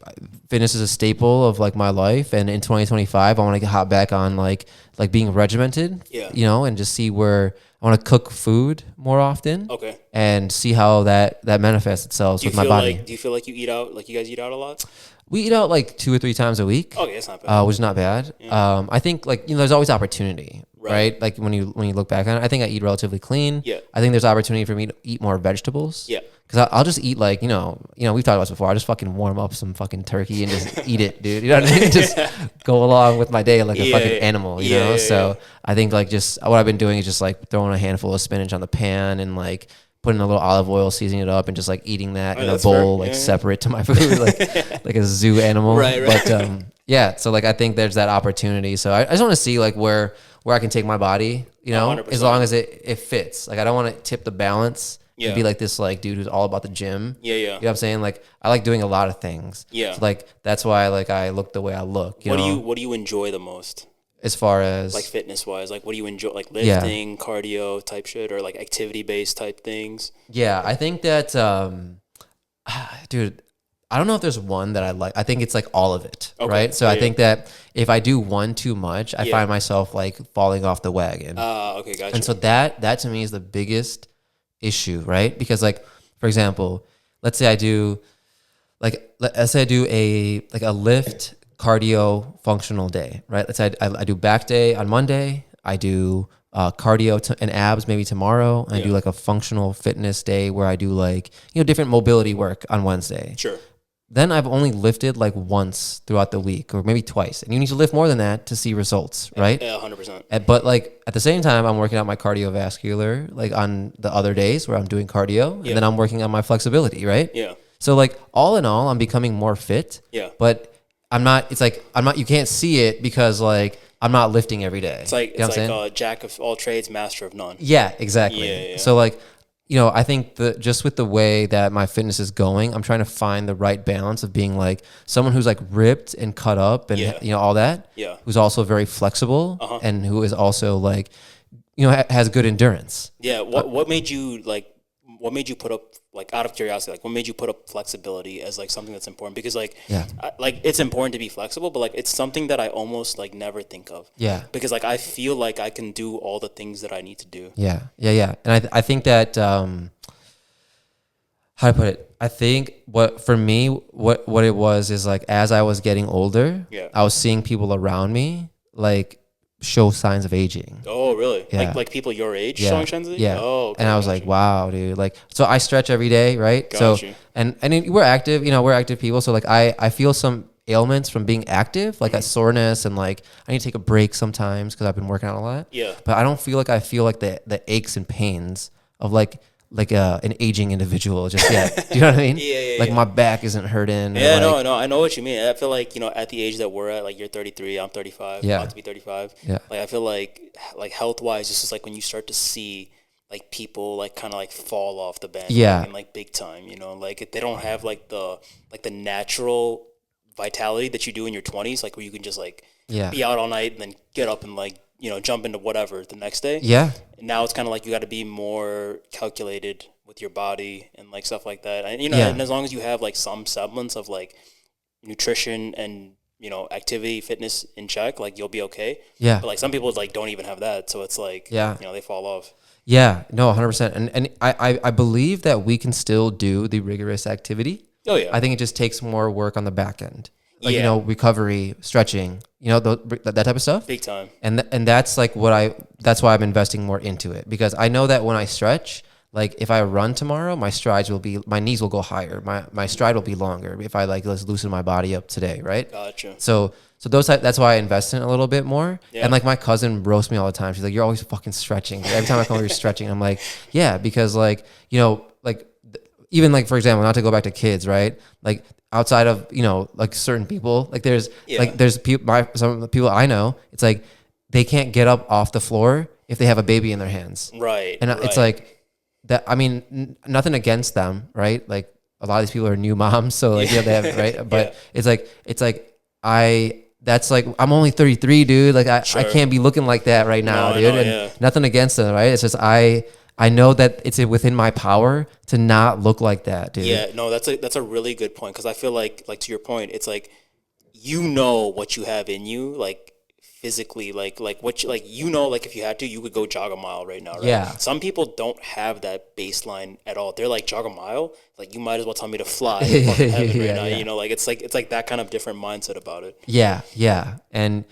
fitness is a staple of like my life, and in 2025 I want to hop back on like being regimented. Yeah. You know, and just see where I want to cook food more often. Okay. And see how that manifests itself with my body. Do you feel like you eat out? Like you guys eat out a lot? We eat out like 2 or 3 times a week. Okay, that's not bad. Which is not bad. I think like, you know, there's always opportunity, right? Like when you look back on it, I think I eat relatively clean. Yeah. I think there's opportunity for me to eat more vegetables. Yeah. Because I'll just eat like, you know, we've talked about this before. I just fucking warm up some fucking turkey and just eat it, dude. You know what I mean? Just go along with my day like a fucking animal, you know? So I think like just what I've been doing is just like throwing a handful of spinach on the pan and like putting a little olive oil, seasoning it up, and just like eating that in a bowl, like separate to my food, like a zoo animal. Right. But yeah, so like I think there's that opportunity. So I just want to see like where I can take my body, you know, 100%. as long as it fits. Like I don't want to tip the balance and be like this like dude who's all about the gym. Yeah, yeah. You know what I'm saying? Like I like doing a lot of things. Yeah. So like that's why like I look the way I look. You know? What do you enjoy the most? As far as Like fitness wise, like what do you enjoy? Like lifting, cardio type shit, or like activity based type things? yeah, I think that dude, I don't know if there's one that I like. I think it's like all of it, right? So I think that if I do one too much, I find myself like falling off the wagon. Okay, gotcha. And so that to me is the biggest issue, right? Because like, for example, let's say I do a lift cardio functional day, right? Let's say I do back day on Monday. I do cardio and abs maybe tomorrow. And I do like a functional fitness day where I do like, you know, different mobility work on Wednesday. Sure. Then I've only lifted like once throughout the week or maybe twice. And you need to lift more than that to see results, right? Yeah, 100%. But like at the same time, I'm working out my cardiovascular like on the other days where I'm doing cardio, and then I'm working on my flexibility, right? Yeah. So like all in all, I'm becoming more fit. Yeah. But I'm not. You can't see it because like I'm not lifting every day. It's like you know what I'm saying? Jack of all trades, master of none. Yeah, exactly. Yeah. So like, you know, I think just with the way that my fitness is going, I'm trying to find the right balance of being like someone who's like ripped and cut up and you know all that. Yeah. Who's also very flexible and who is also like, you know, has good endurance. Yeah. What made you put up, like, out of curiosity, like what made you put up flexibility as like something that's important? Because like, like it's important to be flexible, but like it's something that I almost like never think of. Yeah. Because like I feel like I can do all the things that I need to do. Yeah. And I think that how to put it, I think what it was is like as I was getting older, I was seeing people around me like show signs of aging. Oh, really? Yeah. Like people your age showing signs of aging? Yeah. Oh, okay, and I was like, wow, dude. Like, so I stretch every day, right? Got you. And we're active, you know, we're active people. So like I feel some ailments from being active, like a soreness, and like I need to take a break sometimes because I've been working out a lot. Yeah. But I don't feel like the aches and pains of like an aging individual just yet. Do you know what I mean? Yeah. Like my back isn't hurting. Yeah, no, I know what you mean. I feel like, you know, at the age that we're at, like you're 33, I'm 35, about to be 35. Yeah. Like I feel like health wise, this is like when you start to see like people like kind of like fall off the bandwagon like big time, you know, like they don't have like the natural vitality that you do in your 20s, like where you can just like be out all night and then get up and like, you know, jump into whatever the next day. Yeah. And now it's kind of like you got to be more calculated with your body and like stuff like that. And, you know, and as long as you have like some semblance of like nutrition and, you know, activity, fitness in check, like you'll be okay. Yeah. But like some people like don't even have that. So it's like, you know, they fall off. Yeah, no, 100%. And I believe that we can still do the rigorous activity. Oh, yeah. I think it just takes more work on the back end. like, you know, recovery, stretching, you know, that type of stuff. Big time. And that's like that's why I'm investing more into it, because I know that when I stretch, like if I run tomorrow, my knees will go higher. My stride will be longer if I like let's loosen my body up today. Right. Gotcha. So that's why I invest in it a little bit more. Yeah. And like my cousin roasts me all the time. She's like, you're always fucking stretching. Every time I come over, you're stretching. I'm like, yeah, because like, you know, like even like, for example, not to go back to kids, right? Like outside of, you know, like certain people, like there's some of the people I know, it's like they can't get up off the floor if they have a baby in their hands. Right. And it's like that. I mean, nothing against them, right? Like a lot of these people are new moms. So like, yeah, they have, right. But it's like, that's like, I'm only 33, dude. Like I can't be looking like that right now, dude. And nothing against them, right? It's just, I know that it's within my power to not look like that, dude. Yeah, no, that's a really good point, because I feel like to your point, it's like, you know what you have in you, like physically, like what you, like, you know, like if you had to, you could go jog a mile right now, right? Yeah. Some people don't have that baseline at all. They're like, jog a mile, like you might as well tell me to fly in fucking heaven right now. You know, like it's like that kind of different mindset about it. Yeah. And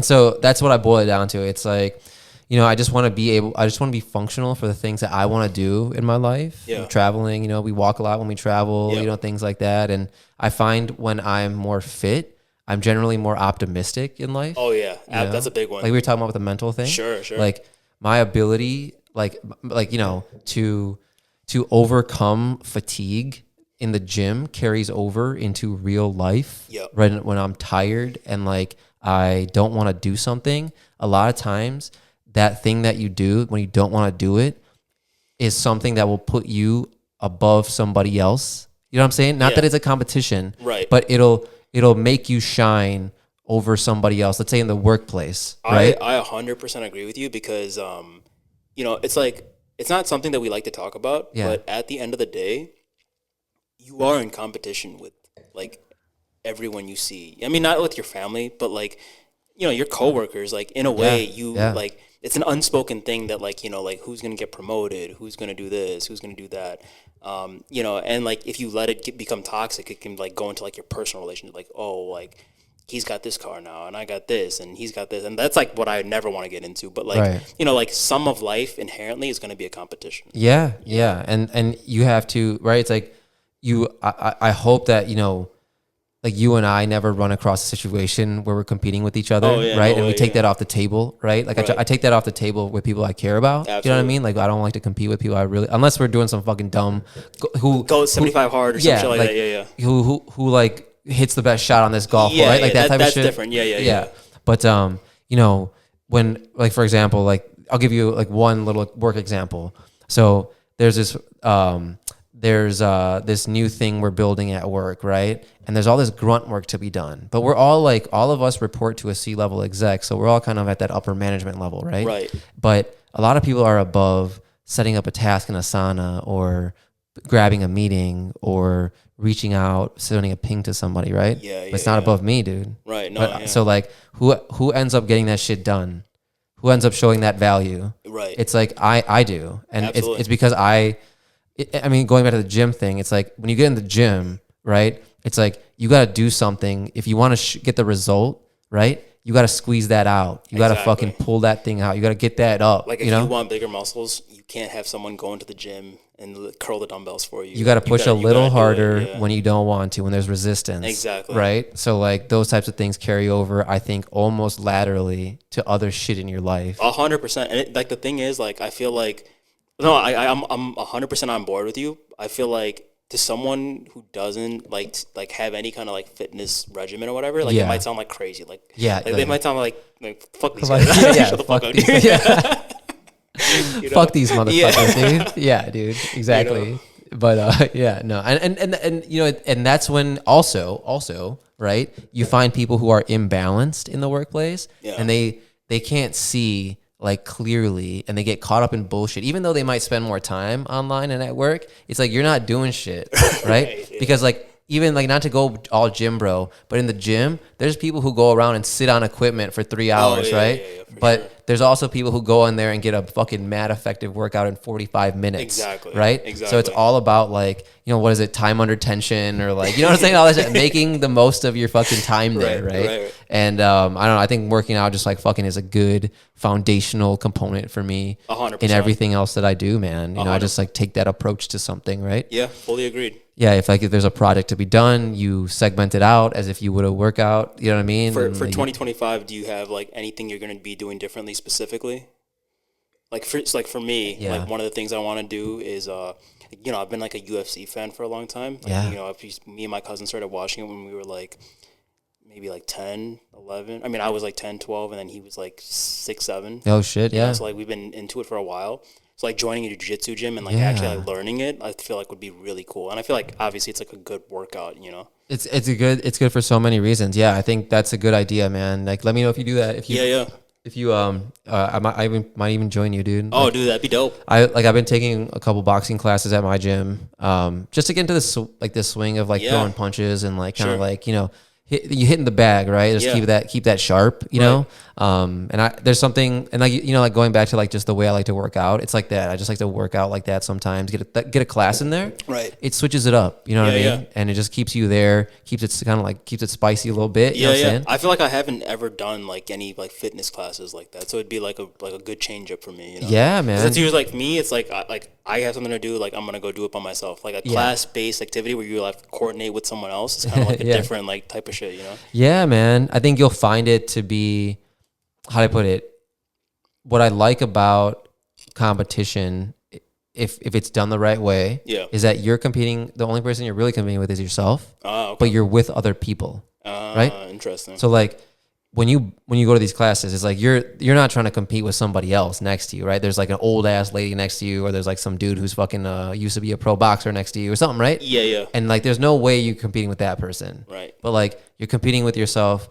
so that's what I boil it down to. It's like, you know, I just want to be functional for the things that I want to do in my life. Yeah. Traveling, you know, we walk a lot when we travel, you know, things like that. And I find when I'm more fit, I'm generally more optimistic in life. Oh yeah. That's a big one. Like we were talking about with the mental thing. Sure. Like my ability, like, you know, to overcome fatigue in the gym carries over into real life. Yep. Right. When I'm tired and like, I don't want to do something, a lot of times that thing that you do when you don't want to do it is something that will put you above somebody else. You know what I'm saying? Not that it's a competition, right? But it'll make you shine over somebody else. Let's say in the workplace, right? I 100% agree with you, because you know, it's like, it's not something that we like to talk about, but at the end of the day, you are in competition with like everyone you see. I mean, not with your family, but like, you know, your coworkers. Like in a way, like, it's an unspoken thing that like, you know, like who's gonna get promoted, who's gonna do this, who's gonna do that. You know, and like if you let it become toxic, it can like go into like your personal relationship. Like, oh, like he's got this car now, and I got this, and he's got this, and that's like what I never want to get into. But like, you know, like some of life inherently is gonna be a competition. Yeah, and you have to, right? It's like I hope that, you know, like you and I never run across a situation where we're competing with each other, right? And we take that off the table, right? Like I take that off the table with people I care about. Absolutely. You know what I mean? Like I don't like to compete with people I really, unless we're doing some fucking dumb, who go 75 hard or some shit like that. Yeah. Who like hits the best shot on this golf ball, right? Like that type of shit. That's different. Yeah. But you know, when like for example, like I'll give you like one little work example. So there's this this new thing we're building at work, right? And there's all this grunt work to be done. But we're all like, all of us report to a C-level exec, so we're all kind of at that upper management level, right? Right. But a lot of people are above setting up a task in Asana or grabbing a meeting or reaching out, sending a ping to somebody, right? Yeah. But it's not above me, dude. Right. No. So like, who ends up getting that shit done? Who ends up showing that value? Right. It's like I do, and it's because I mean, going back to the gym thing, it's like when you get in the gym, right? It's like you got to do something. If you want to get the result, right? You got to squeeze that out. You got to fucking pull that thing out. You got to get that up. Like if you want bigger muscles, you can't have someone go into the gym and curl the dumbbells for you. You got to push a little harder when you don't want to, when there's resistance. Exactly. Right? So like those types of things carry over, I think, almost laterally to other shit in your life. 100%. And like the thing is, like I feel like, no, I'm 100% on board with you. I feel like to someone who doesn't like have any kind of like fitness regimen or whatever, like it might sound like crazy. Like they might sound like fuck these guys. Shut the fuck up, dude. You know? Fuck these motherfuckers, dude. Yeah, dude. Exactly. You know? But no. And you know, and that's when also, right? You find people who are imbalanced in the workplace and they can't see like clearly, and they get caught up in bullshit. Even though they might spend more time online and at work, it's like you're not doing shit, right? Because like even like not to go all gym bro, but in the gym, there's people who go around and sit on equipment for 3 hours, right? But there's also people who go in there and get a fucking mad effective workout in 45 minutes. Exactly. Right? Exactly. So it's all about like, what is it, time under tension, or like, you know what I'm saying? All that shit, making the most of your fucking time there, right? And I don't know, I think working out just like fucking is a good foundational component for me 100%. in everything else that I do, man. I just like take that approach to something, right? Yeah, fully agreed. Yeah, if there's a project to be done, you segment it out as if you would a workout. You know what I mean? For 2025, do you have like anything you're going to be doing differently specifically? Like for me, like one of the things I want to do is I've been like a UFC fan for a long time. Like, me and my cousin started watching it when we were like maybe like 10, 11. I mean, I was like 10, 12, and then he was like 6, 7. Oh shit, yeah. So like we've been into it for a while. So like joining a jiu-jitsu gym and like actually like learning it, I feel like would be really cool. And I feel like obviously it's like a good workout, It's good for so many reasons. Yeah, I think that's a good idea, man. Like, let me know if you do that. If you I might even join you, dude. Oh, dude, that'd be dope. I've been taking a couple boxing classes at my gym, just to get into this swing of like throwing punches and like kind of like you hitting the bag, right? Just keep that sharp, you know. And there's something, and like like going back to like just the way I like to work out. It's like that. I just like to work out like that sometimes. Get a class in there. Right. It switches it up. You know what I mean? Yeah. And it just keeps you there. Keeps it spicy a little bit. You know what I'm saying? I feel like I haven't ever done like any like fitness classes like that, so it'd be like a good change up for me. Yeah, man. It's usually like me. It's like I have something to do. Like I'm gonna go do it by myself. Like a class based activity where you have to coordinate with someone else. It's kind of like a different like type of shit. Yeah, man. I think you'll find it to be, how do I put it? What I like about competition, if it's done the right way, is that you're competing. The only person you're really competing with is yourself, but you're with other people, right? Interesting. So like when you go to these classes, it's like you're not trying to compete with somebody else next to you, right? There's like an old ass lady next to you, or there's like some dude who's fucking used to be a pro boxer next to you or something, right? Yeah. And like there's no way you're competing with that person, right? But like you're competing with yourself,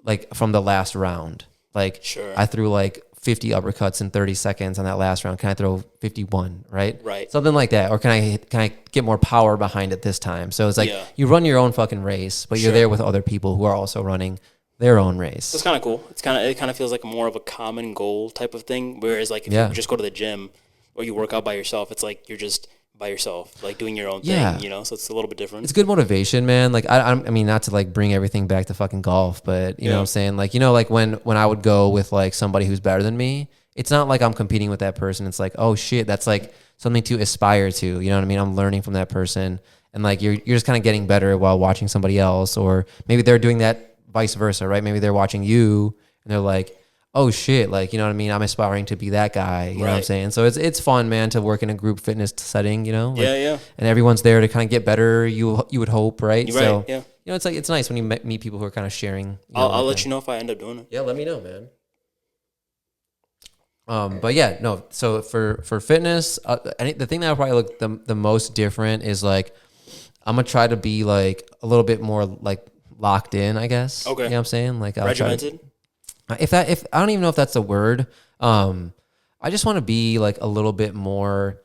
like from the last round. Like I threw like 50 uppercuts in 30 seconds on that last round. Can I throw 51? Right. Something like that. Or can I get more power behind it this time? So it's like you run your own fucking race, but you're there with other people who are also running their own race. That's kind of cool. It kind of feels like more of a common goal type of thing. Whereas like if you just go to the gym or you work out by yourself, it's like you're just by yourself, like doing your own thing, so it's a little bit different. It's good motivation, man. Like I mean, not to like bring everything back to fucking golf, but you know what I'm saying? Like, like when I would go with like somebody who's better than me, it's not like I'm competing with that person. It's like, oh shit, that's like something to aspire to. You know what I mean? I'm learning from that person, and like you're just kind of getting better while watching somebody else, or maybe they're doing that vice versa, right? Maybe they're watching you and they're like, oh shit, like, you know what I mean? I'm aspiring to be that guy, you know what I'm saying? So it's fun, man, to work in a group fitness setting, Like, and everyone's there to kind of get better, you would hope, right? So, it's like, it's nice when you meet people who are kind of sharing. I'll let you know if I end up doing it. Yeah, let me know, man. But yeah, no, so for fitness, the thing that will probably look the most different is like, I'm going to try to be like a little bit more like locked in, I guess. Okay. You know what I'm saying? Like regimented? If I don't even know if that's a word. I just want to be like a little bit more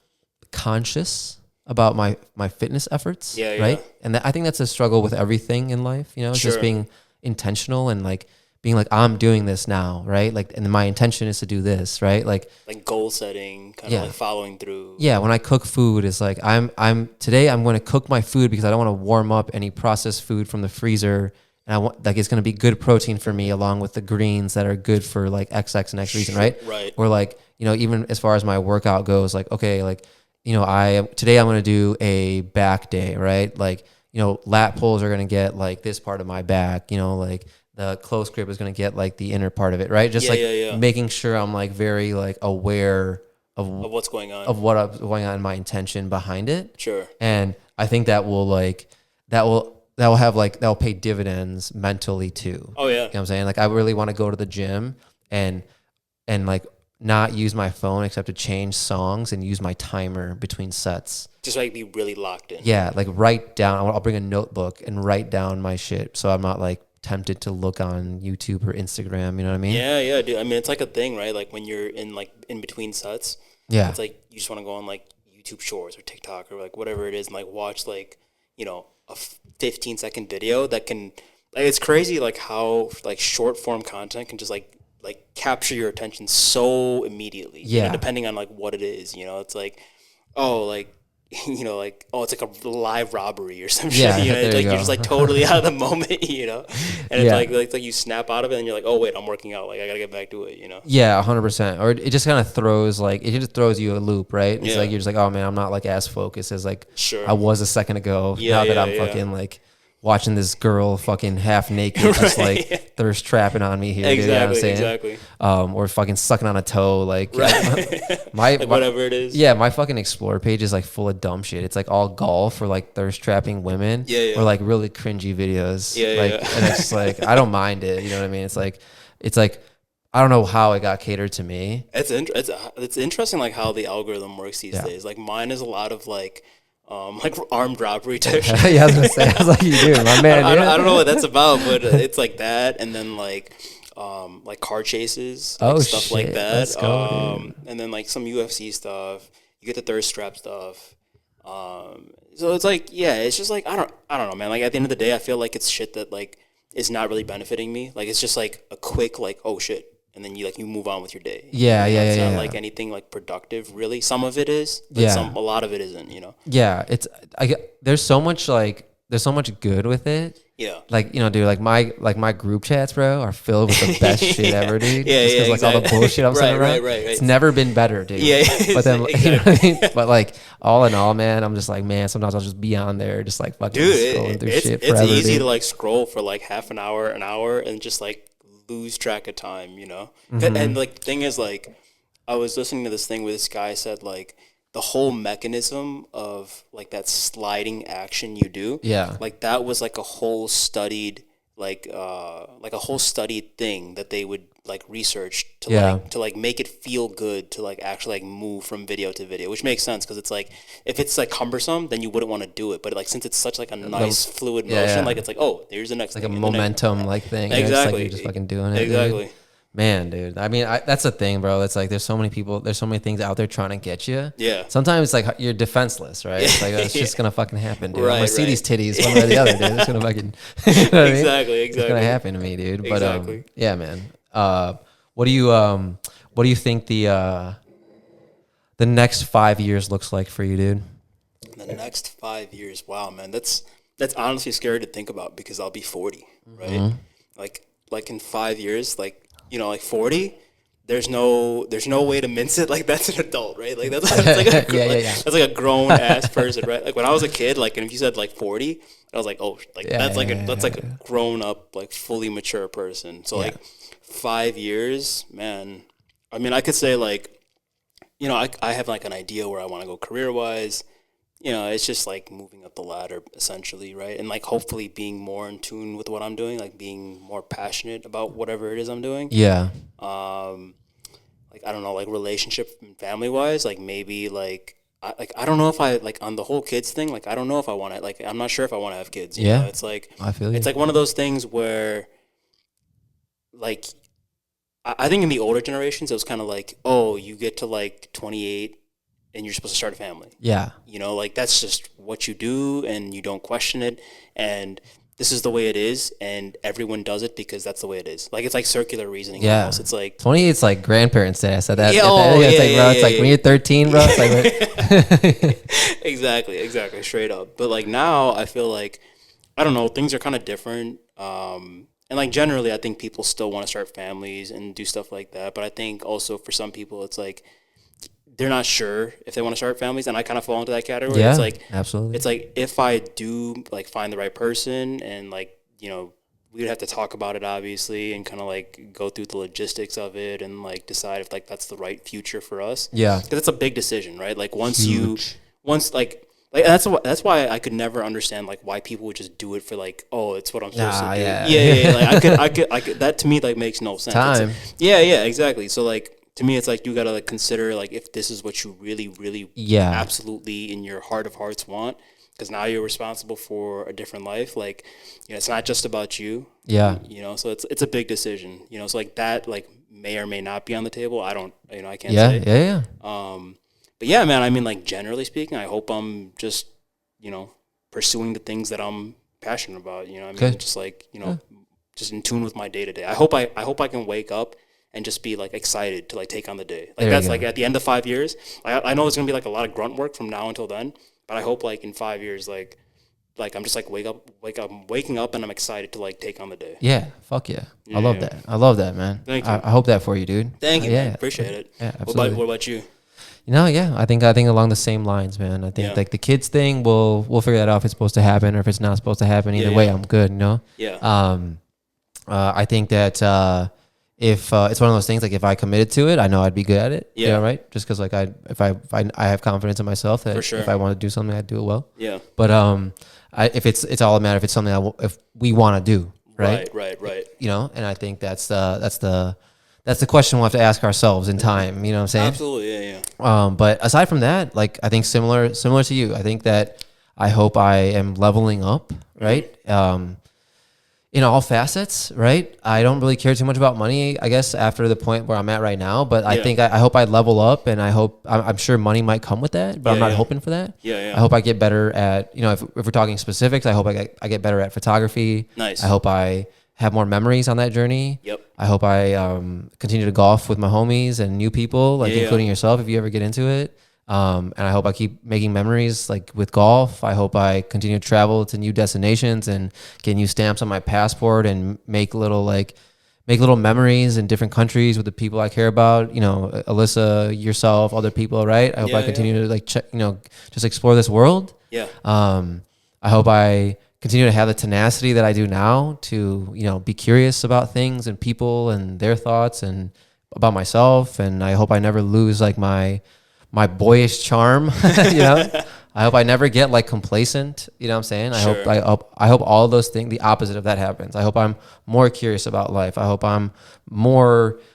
conscious about my fitness efforts. Yeah. Right. And I think that's a struggle with everything in life. Just being intentional and like being like, I'm doing this now, right? Like, and my intention is to do this, right? Like goal setting, kind of like following through. Yeah, when I cook food, it's like today I'm going to cook my food because I don't want to warm up any processed food from the freezer. And I want like it's going to be good protein for me, along with the greens that are good for like XX and X reason, right? Right. Or like even as far as my workout goes, like today I'm going to do a back day, right? Like lat pulls are going to get like this part of my back, like the close grip is going to get like the inner part of it, right? Just making sure I'm like very like aware of what's going on, of what's going on, and my intention behind it. Sure. And I think that will pay dividends mentally too. Oh yeah. You know what I'm saying? Like I really want to go to the gym and like not use my phone except to change songs and use my timer between sets. Just like be really locked in. Yeah, like write down. I'll bring a notebook and write down my shit, so I'm not like tempted to look on YouTube or Instagram. You know what I mean? Yeah, dude. I mean, it's like a thing, right? Like when you're in between sets. Yeah. It's like you just want to go on like YouTube Shorts or TikTok or like whatever it is, and like watch like a 15-second video that can, like, it's crazy, like, how, like, short form content can just, like capture your attention so immediately. Depending on, like, what it is, it's like, oh, like, like, oh, it's like a live robbery or some shit. It's like you're just like totally out of the moment, and it's like you snap out of it and you're like, oh wait, I'm working out. Like I gotta get back to it, Yeah, 100%. Or it just kind of throws you a loop, right? It's like you're just like, oh man, I'm not like as focused as like I was a second ago. Now that I'm fucking like watching this girl fucking half naked, just like thirst trapping on me here. Exactly, dude, you know what I'm saying? Exactly. Or fucking sucking on a toe, like like whatever it is. Yeah, my fucking explore page is like full of dumb shit. It's like all golf or like thirst trapping women. Yeah. Or like really cringy videos. Yeah. And it's just like I don't mind it. You know what I mean? It's like I don't know how it got catered to me. It's interesting like how the algorithm works these days. Like mine is a lot of like armed robbery type shit. Yeah, I was gonna say, I was like, you do, my man. I don't know what that's about, but it's like that, and then like car chases, stuff shit. like that. Let's go, and then like some UFC stuff. You get the thirst trap stuff. So it's like, it's just like I don't know, man. Like at the end of the day, I feel like it's shit that like is not really benefiting me. Like it's just like a quick like, oh shit. And then you move on with your day. It's not like anything like productive, really. Some of it is, but a lot of it isn't. Yeah, there's so much good with it. Yeah. Like, dude, like my group chats, bro, are filled with the best shit ever, dude. Just because all the bullshit I'm sending around. Right. It's never been better, dude. Yeah. But then, you know what I mean? But like, all in all, man, I'm just like, man, sometimes I'll just be on there, just like fucking scrolling through shit forever. It's easy dude. to like scroll for like half an hour, and just like lose track of time, Mm-hmm. And like the thing is, like, I was listening to this thing where this guy said like the whole mechanism of like that sliding action you do, like that was like a whole studied like a whole studied thing that they would like research to make it feel good to like actually like move from video to video, which makes sense because it's like if it's like cumbersome then you wouldn't want to do it, but like since it's such like a nice fluid motion, like it's like, oh, there's the next like thing, a momentum like thing. Exactly. It's like you're just fucking doing it. Exactly. Dude. Man, dude. I mean, that's the thing, bro. It's like there's so many people, there's so many things out there trying to get you. Yeah. Sometimes it's like you're defenseless, right? It's like it's just gonna fucking happen, dude. Right, I'm gonna see these titties one way or the other, dude. It's gonna fucking Exactly. It's gonna happen to me, dude. But exactly. yeah, man. What do you think the next 5 years looks like for you, dude? The next 5 years, wow, man, that's honestly scary to think about because I'll be 40, right? Mm-hmm. Like in 5 years, like 40. There's no way to mince it. Like that's an adult, right? Like that's like that's like a grown ass person, right? Like when I was a kid, like, and if you said like 40, I was like, oh, like that's like a grown up, like fully mature person. So like 5 years, man. I mean, I could say like, I have like an idea where I want to go career wise. It's just like moving up the ladder essentially, right? And like hopefully being more in tune with what I'm doing, like being more passionate about whatever it is I'm doing. Yeah. Like I don't know, like relationship and family wise, like maybe like I don't know if I like on the whole kids thing, like I don't know if I want to, like I'm not sure if I want to have kids. You know? It's like I feel you. It's like one of those things where like I think in the older generations it was kind of like, oh, you get to like 28 and you're supposed to start a family. Yeah. Like that's just what you do and you don't question it. And this is the way it is. And everyone does it because that's the way it is. Like, it's like circular reasoning. Yeah. Almost. It's like 28 is like grandparents' day. I said that. Yeah, It's like when you're 13, bro. It's like, exactly. Straight up. But like now I feel like, I don't know, things are kind of different. And like generally I think people still want to start families and do stuff like that. But I think also for some people it's like, they're not sure if they want to start families, and I kind of fall into that category. Yeah, it's like absolutely. It's like if I do like find the right person, and like we would have to talk about it obviously, and kind of like go through the logistics of it, and like decide if like that's the right future for us. Yeah, because it's a big decision, right? Like once that's why I could never understand like why people would just do it for like, oh, it's what I'm supposed to do. Yeah. Like I could that to me like makes no sense. Time. Exactly. So like. To me, it's like you gotta like consider like if this is what you really, really, absolutely in your heart of hearts want, because now you're responsible for a different life. Like, it's not just about you. Yeah. So it's a big decision. So like that like may or may not be on the table. I don't. I can't say. Yeah. But yeah, man. I mean, like generally speaking, I hope I'm just pursuing the things that I'm passionate about. You know what I mean? Good. Just like, you know, just in tune with my day to day. I hope I can wake up and just be like excited to like take on the day. Like that's like at the end of 5 years, I know it's going to be like a lot of grunt work from now until then, but I hope like in 5 years, like I'm just like waking up and I'm excited to like take on the day. Yeah. Fuck yeah. I love that. I love that, man. Thank you. I hope that for you, dude. Thank you. Man. Appreciate it. Yeah, absolutely. What about you? You know, yeah, I think along the same lines, man. I think like the kids thing, we'll figure that out if it's supposed to happen or if it's not supposed to happen. Either way, I'm good. You know. Yeah. I think that if it's one of those things, like if I committed to it, I know I'd be good at it. Yeah. You know, right? Just because like if I have confidence in myself that sure. if I want to do something, I'd do it well. Yeah. But if it's all a matter if it's something if we want to do, right? Right. You know, and I think that's the question we'll have to ask ourselves in time. You know what I'm saying? Absolutely. Yeah. But aside from that, like I think similar to you, I think that I hope I am leveling up, right? In all facets, right? I don't really care too much about money, I guess, after the point where I'm at right now. But I think I hope I level up, and I'm sure money might come with that, but I'm not hoping for that. Yeah. I hope I get better at, you know, if we're talking specifics, I hope I get better at photography. Nice. I hope I have more memories on that journey. Yep. I hope I continue to golf with my homies and new people, like including yourself, if you ever get into it. And I hope I keep making memories like with golf. I hope I continue to travel to new destinations and get new stamps on my passport and make little memories in different countries with the people I care about. You know, Alyssa, yourself, other people, right? I hope I continue to like check, you know, just explore this world. Yeah. I hope I continue to have the tenacity that I do now to, you know, be curious about things and people and their thoughts and about myself. And I hope I never lose like my boyish charm, you know. I hope I never get like complacent, you know what I'm saying? I hope all those things, the opposite of that happens. I hope I'm more curious about life. I hope I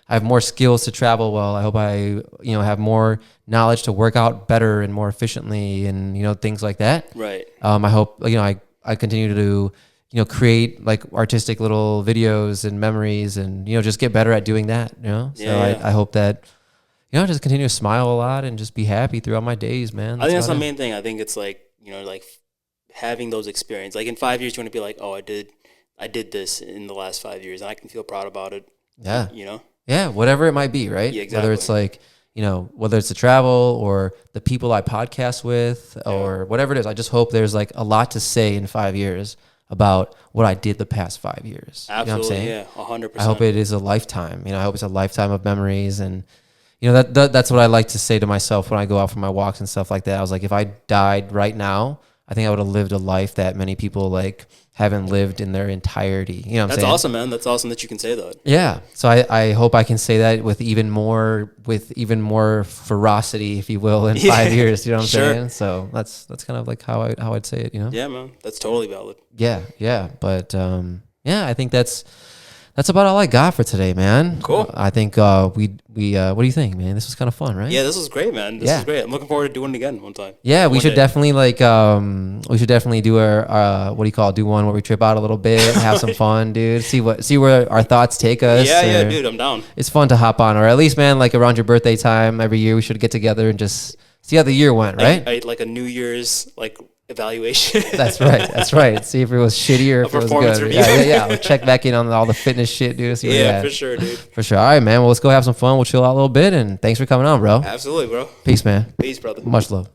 have more skills to travel well. I hope I, you know, have more knowledge to work out better and more efficiently and, you know, things like that. Right. I hope, you know, I continue to, you know, create like artistic little videos and memories and, you know, just get better at doing that, you know? So I hope that, you know, just continue to smile a lot and just be happy throughout my days, man. I think that's the main thing. I think it's like, you know, like having those experiences. Like in 5 years, you want to be like, oh, I did this in the last 5 years, and I can feel proud about it. Yeah. You know? Yeah, whatever it might be, right? Yeah, exactly. Whether it's like, you know, whether it's the travel or the people I podcast with or whatever it is. I just hope there's like a lot to say in 5 years about what I did the past 5 years. Absolutely, you know what I'm saying? Yeah, 100%. I hope it is a lifetime. You know, I hope it's a lifetime of memories. And, you know, that's what I like to say to myself when I go out for my walks and stuff like that. I was like, if I died right now, I think I would have lived a life that many people like haven't lived in their entirety. You know what I'm saying? That's awesome, man. That's awesome that you can say that. Yeah. So I hope I can say that with even more ferocity, if you will, in 5 years. You know what I'm saying? So that's kind of like how I'd say it, you know? Yeah, man. That's totally valid. Yeah. But I think that's about all I got for today, man. Cool. I think what do you think, man? This was kind of fun, right? Yeah, this was great, man. This was great. I'm looking forward to doing it again one time. Yeah, we should definitely do our do one where we trip out a little bit, have some fun, dude. See where our thoughts take us. Yeah, dude, I'm down. It's fun to hop on, or at least, man, like around your birthday time every year, we should get together and just see how the year went, right? Like a New Year's like evaluation. That's right. See if it was shitty or if it was good. Review. Yeah. We'll check back in on all the fitness shit, dude. See for sure, dude. For sure. All right, man. Well, let's go have some fun. We'll chill out a little bit, and thanks for coming on, bro. Absolutely, bro. Peace, man. Peace, brother. Much love.